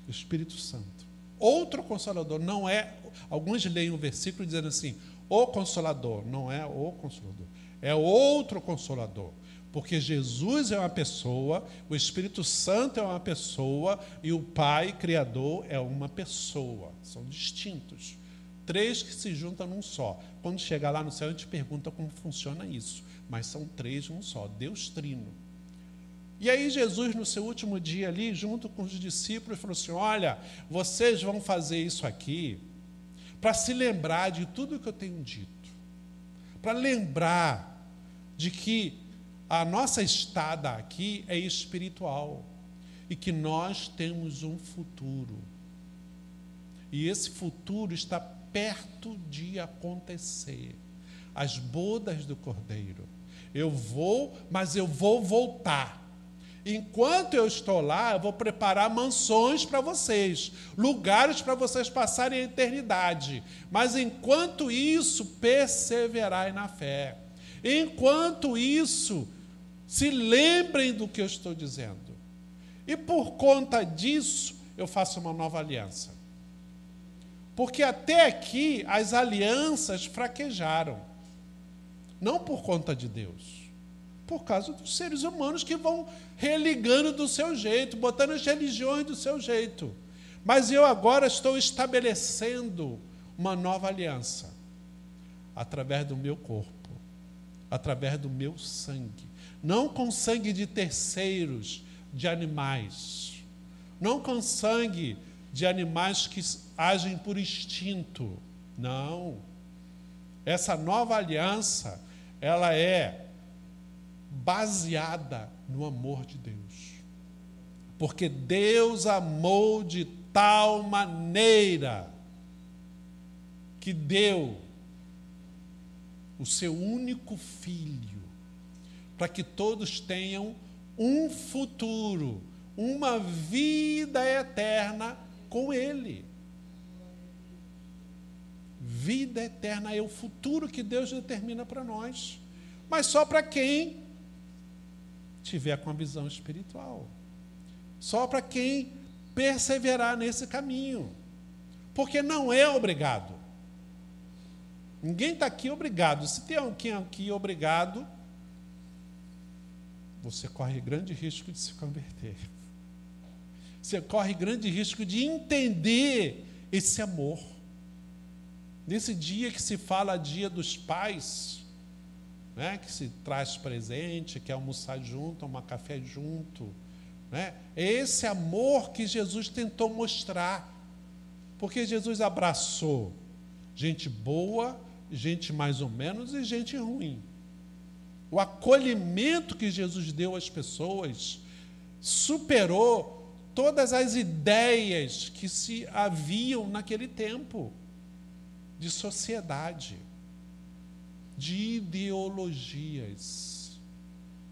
O Espírito Santo. Outro Consolador, não é... Alguns leem o versículo dizendo assim: o Consolador. Não é o Consolador. É outro Consolador. Porque Jesus é uma pessoa, o Espírito Santo é uma pessoa e o Pai Criador é uma pessoa. São distintos. Três que se juntam num só. Quando chegar lá no céu, a gente pergunta como funciona isso. Mas são três num só. Deus trino. E aí Jesus, no seu último dia ali, junto com os discípulos, falou assim: olha, vocês vão fazer isso aqui para se lembrar de tudo que eu tenho dito. Para lembrar de que a nossa estada aqui é espiritual. E que nós temos um futuro. E esse futuro está perto de acontecer. as bodas do Cordeiro. Eu vou, mas eu vou voltar. Enquanto eu estou lá, eu vou preparar mansões para vocês, lugares para vocês passarem a eternidade. Mas enquanto isso, perseverai na fé. Enquanto isso, se lembrem do que eu estou dizendo. E por conta disso, eu faço uma nova aliança. Porque até aqui as alianças fraquejaram. Não por conta de Deus. Por causa dos seres humanos que vão religando do seu jeito, botando as religiões do seu jeito. Mas eu agora estou estabelecendo uma nova aliança. Através do meu corpo. Através do meu sangue. Não com sangue de terceiros, de animais. Não com sangue de animais que agem por instinto. Não. Essa nova aliança, ela é baseada no amor de Deus. Porque Deus amou de tal maneira que deu o seu único filho para que todos tenham um futuro, uma vida eterna com Ele. Vida eterna é o futuro que Deus determina para nós. Mas só para quem tiver com a visão espiritual. Só para quem perseverar nesse caminho. Porque não é obrigado. Ninguém está aqui obrigado. Se tem alguém aqui obrigado, você corre grande risco de se converter. Você corre grande risco de entender esse amor. Nesse dia que se fala Dia dos Pais, né, que se traz presente, quer almoçar junto, tomar café junto, né? É esse amor que Jesus tentou mostrar. Porque Jesus abraçou gente boa, gente mais ou menos e gente ruim. O acolhimento que Jesus deu às pessoas superou todas as ideias que se haviam naquele tempo de sociedade, de ideologias,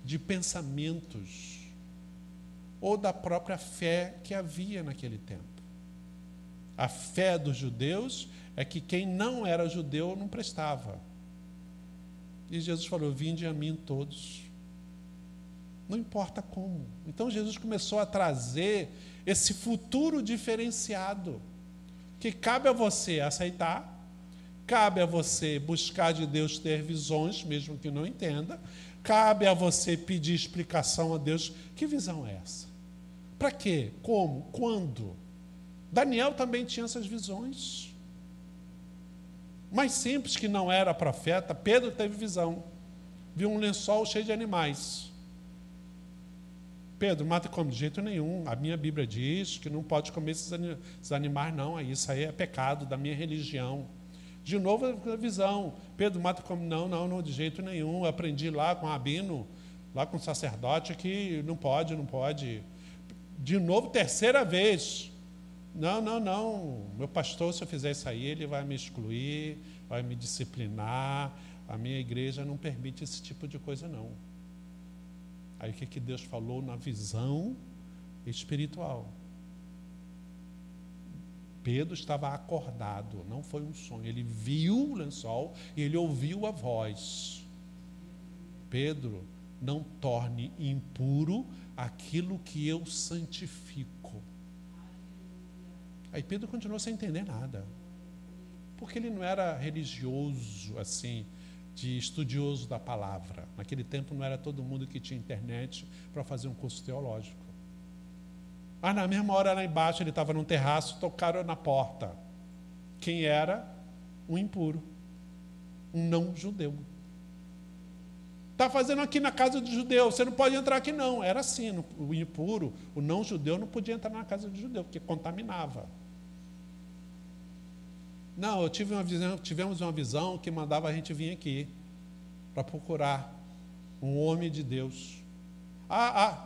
de pensamentos, ou da própria fé que havia naquele tempo. A fé dos judeus é que quem não era judeu não prestava. E Jesus falou: vinde a mim todos. Não importa como. Então Jesus começou a trazer esse futuro diferenciado, que cabe a você aceitar, cabe a você buscar de Deus ter visões, mesmo que não entenda, cabe a você pedir explicação a Deus. Que visão é essa? Para quê? Como? Quando? Daniel também tinha essas visões. Mais simples, que não era profeta, Pedro teve visão. Viu um lençol cheio de animais. Pedro, mata e come de jeito nenhum. A minha Bíblia diz que não pode comer esses animais, não. Isso aí é pecado da minha religião. De novo a visão. Pedro, mata e come. Não, de jeito nenhum. Eu aprendi lá com o rabino, lá com o sacerdote, que não pode. De novo, terceira vez. Não. Meu pastor, se eu fizer isso aí, ele vai me excluir, vai me disciplinar. A minha igreja não permite esse tipo de coisa, não. Aí o que Deus falou na visão espiritual? Pedro estava acordado, não foi um sonho. Ele viu o lençol e ele ouviu a voz. Pedro, não torne impuro aquilo que eu santifico. Aí Pedro continuou sem entender nada. Porque ele não era religioso, assim, de estudioso da palavra. Naquele tempo não era todo mundo que tinha internet para fazer um curso teológico. Mas na mesma hora lá embaixo ele estava num terraço, tocaram na porta. Quem era? Um impuro. Um não judeu. Está fazendo aqui na casa de judeu, você não pode entrar aqui não. Era assim, o impuro, o não judeu não podia entrar na casa de judeu, porque contaminava. Não, tivemos uma visão que mandava a gente vir aqui para procurar um homem de Deus.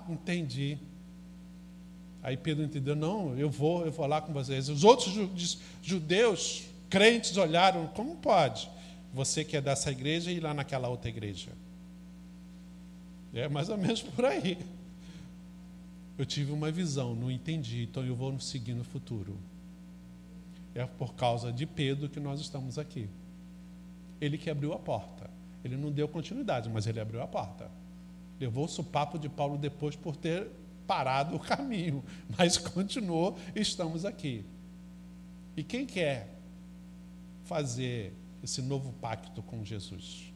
Entendi. Aí Pedro entendeu, não, eu vou lá com vocês. Os outros judeus, crentes, olharam, como pode? você que é dessa igreja e ir lá naquela outra igreja. É mais ou menos por aí. Eu tive uma visão, não entendi, então eu vou seguir no futuro. É por causa de Pedro que nós estamos aqui. Ele que abriu a porta. Ele não deu continuidade, mas ele abriu a porta. Levou o sopapo de Paulo depois por ter parado o caminho, mas continuou, estamos aqui. E quem quer fazer esse novo pacto com Jesus?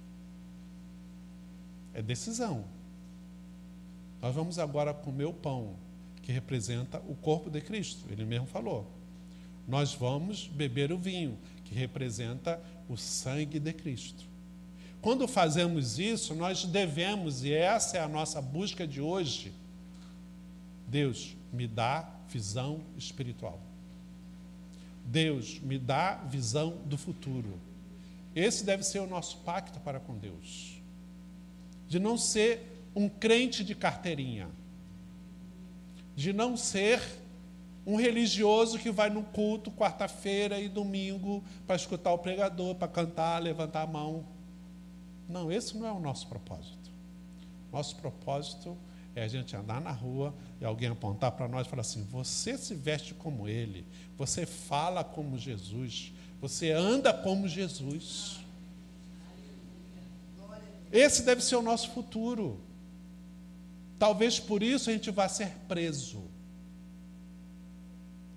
É decisão. Nós vamos agora comer o pão, que representa o corpo de Cristo. Ele mesmo falou. Nós vamos beber o vinho, que representa o sangue de Cristo. Quando fazemos isso, nós devemos, e essa é a nossa busca de hoje, Deus, me dá visão espiritual. Deus, me dá visão do futuro. Esse deve ser o nosso pacto para com Deus. De não ser um crente de carteirinha. De não ser um religioso que vai no culto quarta-feira e domingo para escutar o pregador, para cantar, levantar a mão. Não, esse não é o nosso propósito. Nosso propósito é a gente andar na rua e alguém apontar para nós e falar assim: você se veste como ele, você fala como Jesus, você anda como Jesus. Esse deve ser o nosso futuro. Talvez por isso a gente vá ser preso.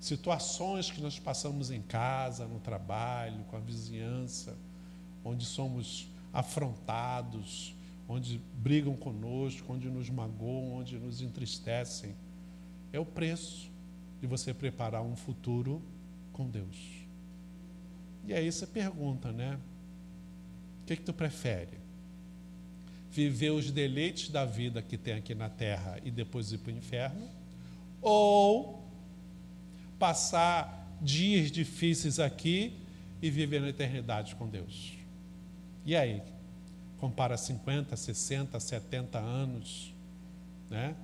Situações que nós passamos em casa, no trabalho, com a vizinhança, onde somos afrontados, onde brigam conosco, onde nos magoam, onde nos entristecem. É o preço de você preparar um futuro com Deus. E aí você pergunta, né? O que tu prefere? Viver os deleites da vida que tem aqui na terra e depois ir para o inferno? Ou passar dias difíceis aqui e viver na eternidade com Deus? E aí? Compara 50, 60, 70 anos, né?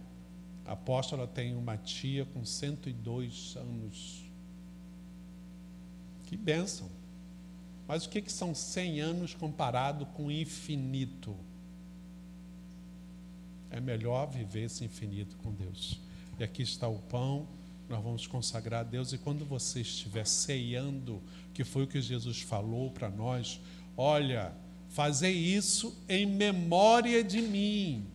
A apóstola tem uma tia com 102 anos. Que bênção! Mas o que são 100 anos comparado com o infinito? É melhor viver esse infinito com Deus. E aqui está o pão, nós vamos consagrar a Deus. E quando você estiver ceando, que foi o que Jesus falou para nós, olha, fazei isso em memória de mim.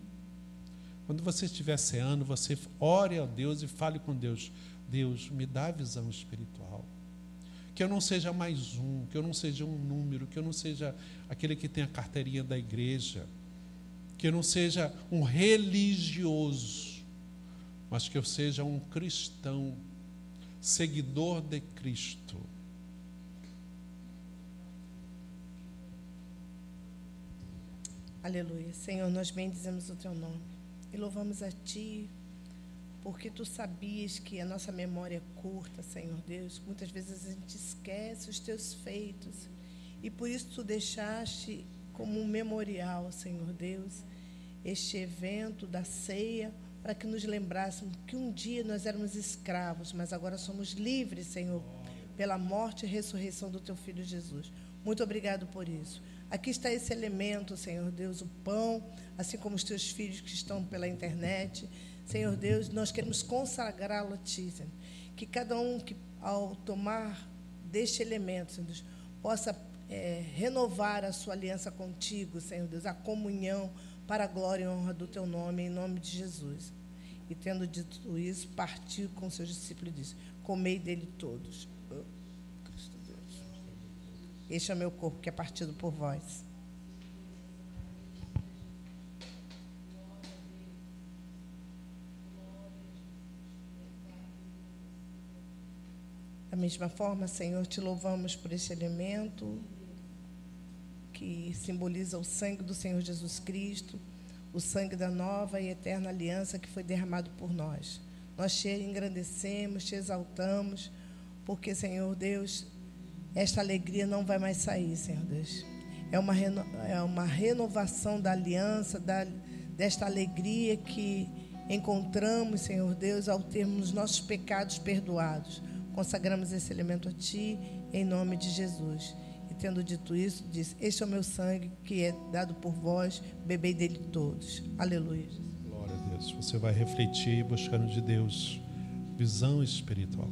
Quando você estiver ceando, você ore a Deus e fale com Deus: Deus, me dá a visão espiritual. Que eu não seja mais um, que eu não seja um número, que eu não seja aquele que tem a carteirinha da igreja, que eu não seja um religioso, mas que eu seja um cristão, seguidor de Cristo. Aleluia. Senhor, nós bendizemos o Teu nome e louvamos a Ti, porque Tu sabias que a nossa memória é curta, Senhor Deus. Muitas vezes a gente esquece os Teus feitos e por isso Tu deixaste como um memorial, Senhor Deus, este evento da ceia, para que nos lembrássemos que um dia nós éramos escravos, mas agora somos livres, Senhor, pela morte e ressurreição do Teu Filho Jesus. Muito obrigado por isso. Aqui está esse elemento, Senhor Deus, o pão, assim como os Teus filhos que estão pela internet. Senhor Deus, nós queremos consagrá-lo a Ti, Senhor. Que cada um que, ao tomar deste elemento, Senhor Deus, possa renovar a sua aliança contigo, Senhor Deus, a comunhão para a glória e honra do Teu nome, em nome de Jesus. E tendo dito isso, partiu com seus discípulos e disse: comei dele todos. Cristo Deus. Este é o meu corpo que é partido por vós. Da mesma forma, Senhor, Te louvamos por este elemento que simboliza o sangue do Senhor Jesus Cristo, o sangue da nova e eterna aliança que foi derramado por nós. Nós Te engrandecemos, Te exaltamos, porque, Senhor Deus, esta alegria não vai mais sair, Senhor Deus. É uma renovação da aliança, desta alegria que encontramos, Senhor Deus, ao termos nossos pecados perdoados. Consagramos esse elemento a Ti, em nome de Jesus. E tendo dito isso, disse: este é o meu sangue que é dado por vós, bebei dele todos. Aleluia. Glória a Deus. Você vai refletir buscando de Deus visão espiritual.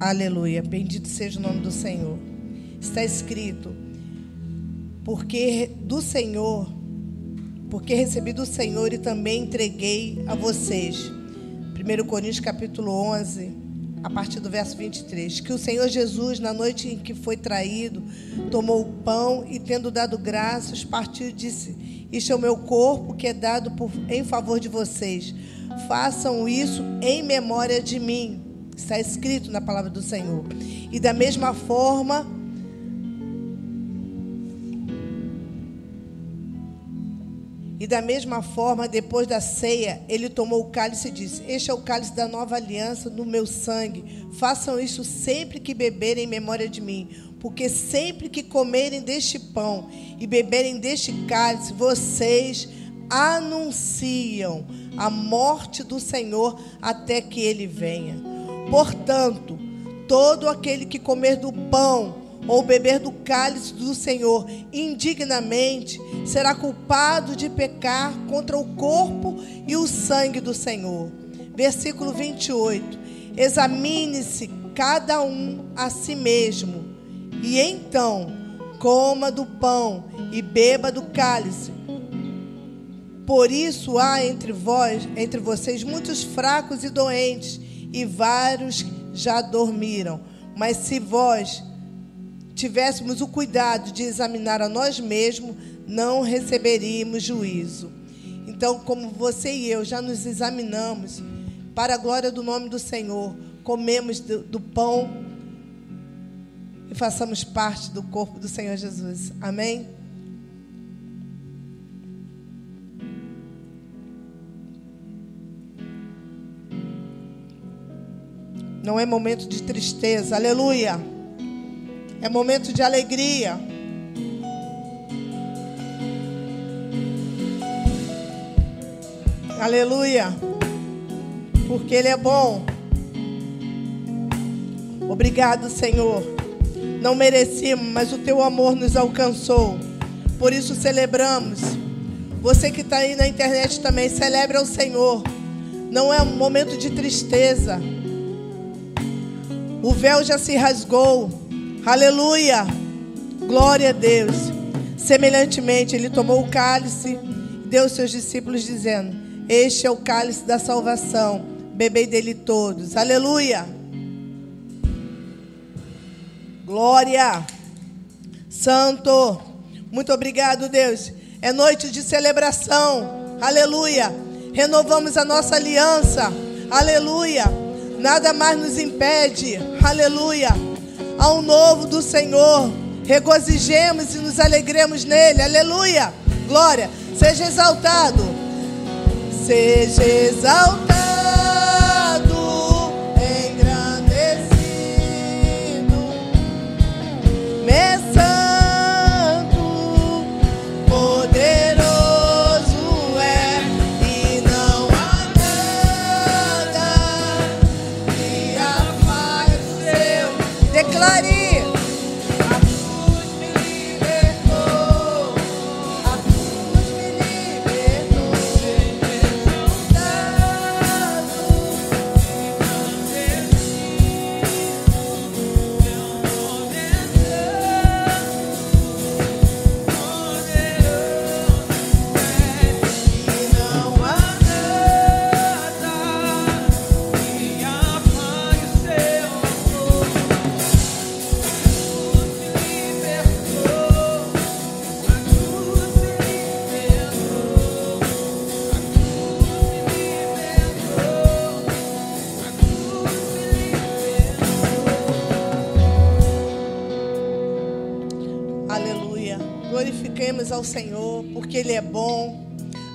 Aleluia, bendito seja o nome do Senhor. Está escrito: porque recebi do Senhor e também entreguei a vocês. 1 Coríntios capítulo 11, a partir do verso 23. Que o Senhor Jesus, na noite em que foi traído, tomou o pão e, tendo dado graças, partiu e disse: este é o meu corpo que é dado em favor de vocês. Façam isso em memória de mim. Está escrito na palavra do Senhor. E da mesma forma, depois da ceia, ele tomou o cálice e disse: este é o cálice da nova aliança no meu sangue. Façam isto sempre que beberem em memória de mim. Porque sempre que comerem deste pão e beberem deste cálice, vocês anunciam a morte do Senhor até que ele venha. Portanto, todo aquele que comer do pão ou beber do cálice do Senhor indignamente será culpado de pecar contra o corpo e o sangue do Senhor. Versículo 28. Examine-se cada um a si mesmo, e então coma do pão e beba do cálice. Por isso há entre vocês muitos fracos e doentes, e vários já dormiram. Mas se vós tivéssemos o cuidado de examinar a nós mesmos, não receberíamos juízo. Então, como você e eu já nos examinamos, para a glória do nome do Senhor, comemos do pão e façamos parte do corpo do Senhor Jesus. Amém? Não é momento de tristeza, aleluia. É momento de alegria. Aleluia. Porque Ele é bom. Obrigado, Senhor. Não merecíamos, mas o Teu amor nos alcançou. Por isso celebramos. Você que está aí na internet também, celebra o Senhor. Não é um momento de tristeza. O véu já se rasgou. Aleluia. Glória a Deus. Semelhantemente, Ele tomou o cálice e deu aos seus discípulos, dizendo: este é o cálice da salvação. Bebei dele todos. Aleluia. Glória. Santo. Muito obrigado, Deus. É noite de celebração. Aleluia. Renovamos a nossa aliança. Aleluia. Nada mais nos impede. Aleluia. Ao novo do Senhor. Regozijemos e nos alegremos nele. Aleluia. Glória. Seja exaltado. Seja exaltado, engrandecido, meu santo, poderoso é, e não há nada que apague o seu. Declare. Glorifiquemos ao Senhor, porque Ele é bom.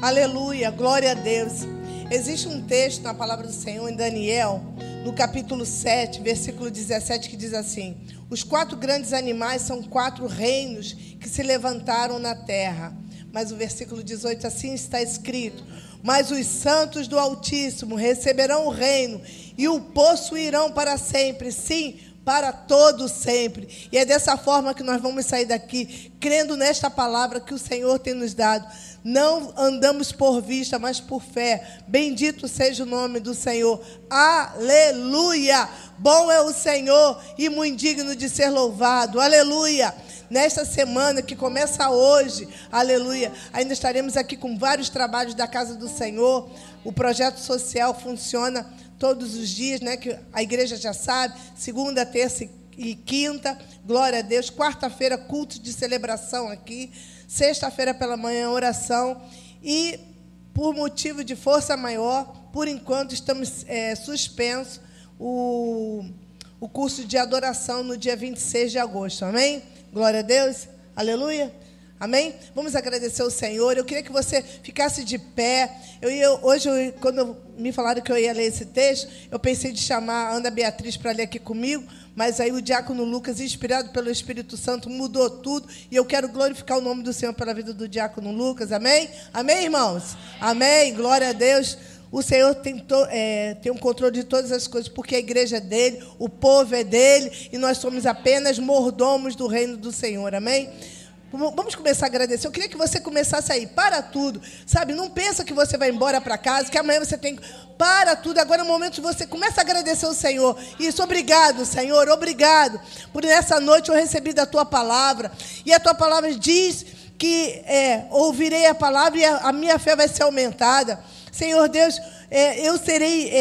Aleluia, glória a Deus. Existe um texto na palavra do Senhor em Daniel, no capítulo 7, versículo 17, que diz assim: os 4 grandes animais são 4 reinos que se levantaram na terra. Mas o versículo 18, assim está escrito: mas os santos do Altíssimo receberão o reino e o possuirão para sempre, sim, para todo sempre. E é dessa forma que nós vamos sair daqui, crendo nesta palavra que o Senhor tem nos dado. Não andamos por vista, mas por fé. Bendito seja o nome do Senhor. Aleluia! Bom é o Senhor e muito digno de ser louvado. Aleluia! Nesta semana que começa hoje, aleluia, ainda estaremos aqui com vários trabalhos da Casa do Senhor. O projeto social funciona todos os dias, né? Que a igreja já sabe, segunda, terça e quinta, glória a Deus. Quarta-feira, culto de celebração aqui. Sexta-feira pela manhã, oração. E, por motivo de força maior, por enquanto estamos suspensos o curso de adoração no dia 26 de agosto, amém? Glória a Deus, aleluia, amém? Vamos agradecer ao Senhor. Eu queria que você ficasse de pé. Hoje, quando me falaram que eu ia ler esse texto, eu pensei de chamar a Ana Beatriz para ler aqui comigo, mas aí o diácono Lucas, inspirado pelo Espírito Santo, mudou tudo, e eu quero glorificar o nome do Senhor pela vida do diácono Lucas, amém? Amém, irmãos? Amém, glória a Deus. O Senhor tem um controle de todas as coisas, porque a igreja é dele, o povo é dele, e nós somos apenas mordomos do reino do Senhor, amém? Vamos começar a agradecer. Eu queria que você começasse aí, para tudo, sabe? Não pensa que você vai embora para casa, que amanhã você tem... Para tudo, agora é o momento de você começar a agradecer ao Senhor. Isso, obrigado, Senhor, obrigado, por nessa noite eu recebi da Tua palavra, e a Tua palavra diz que ouvirei a palavra e a minha fé vai ser aumentada. Senhor Deus, eu serei...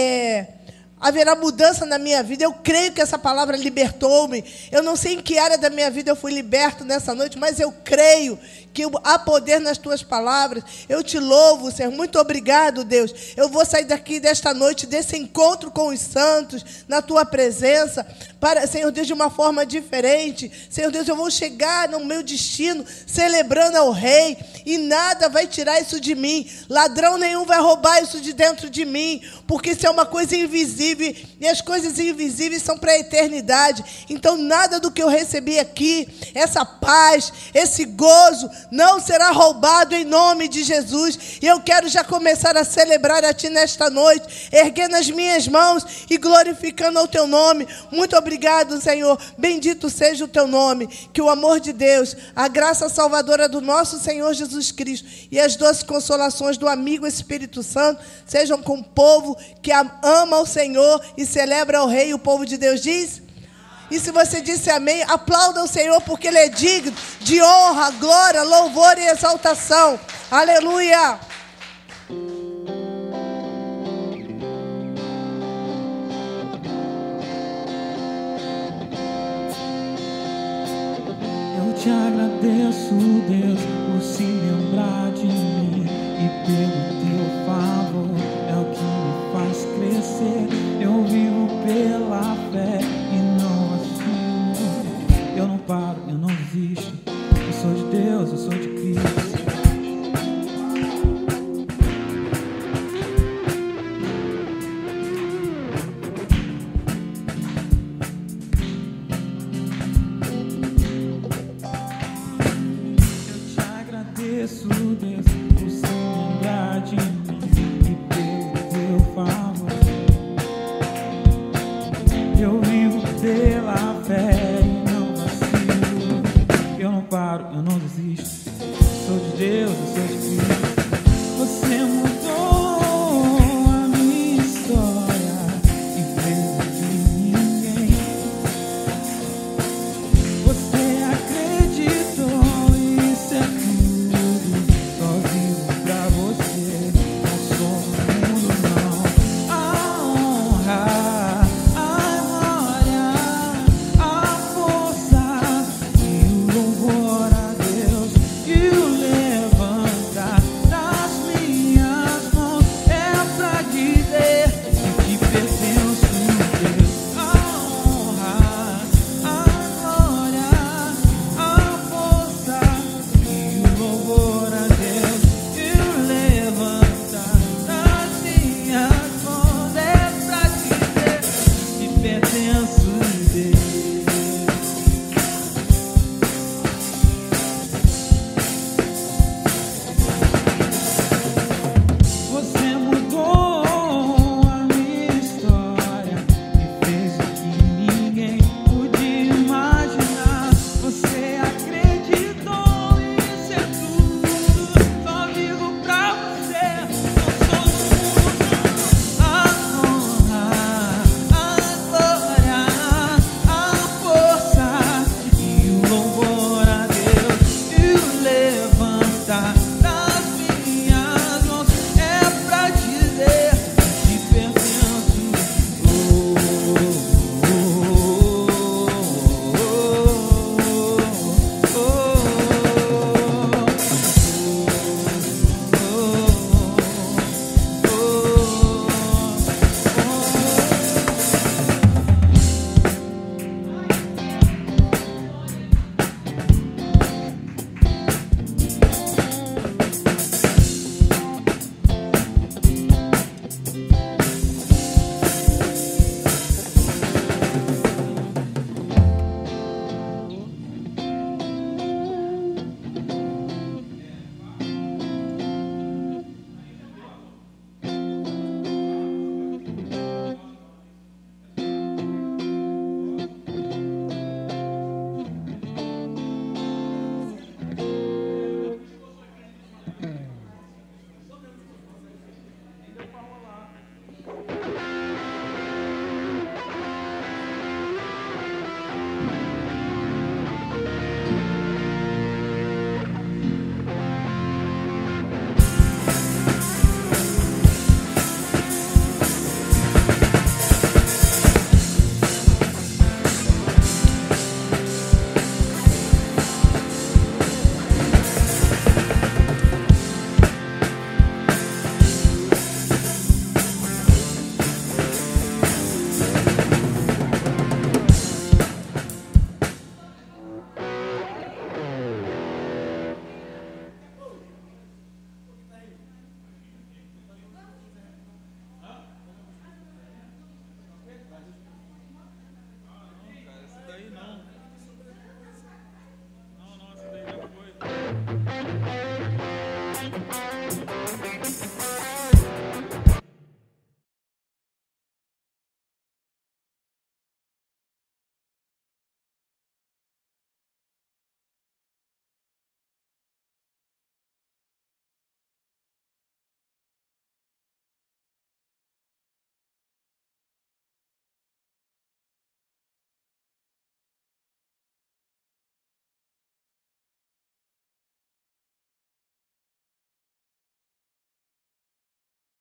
haverá mudança na minha vida. Eu creio que essa palavra libertou-me. Eu não sei em que área da minha vida eu fui liberto nessa noite, mas eu creio que há poder nas tuas palavras. Eu te louvo, Senhor. Muito obrigado, Deus. Eu vou sair daqui desta noite, desse encontro com os santos, na tua presença, para, Senhor Deus, de uma forma diferente. Senhor Deus, eu vou chegar no meu destino celebrando ao Rei, e nada vai tirar isso de mim. Ladrão nenhum vai roubar isso de dentro de mim, porque isso é uma coisa invisível, e as coisas invisíveis são para a eternidade. Então nada do que eu recebi aqui, essa paz, esse gozo, não será roubado em nome de Jesus. E eu quero já começar a celebrar a Ti nesta noite, erguendo as minhas mãos e glorificando ao Teu nome. Muito obrigado, Senhor. Bendito seja o Teu nome. Que o amor de Deus, a graça salvadora do nosso Senhor Jesus Cristo e as doces consolações do amigo Espírito Santo sejam com o povo que ama o Senhor e celebra o Rei. E o povo de Deus diz... E se você disse amém, aplauda o Senhor, porque Ele é digno de honra, glória, louvor e exaltação. Aleluia! Eu te agradeço, Deus, por se lembrar de mim e pelo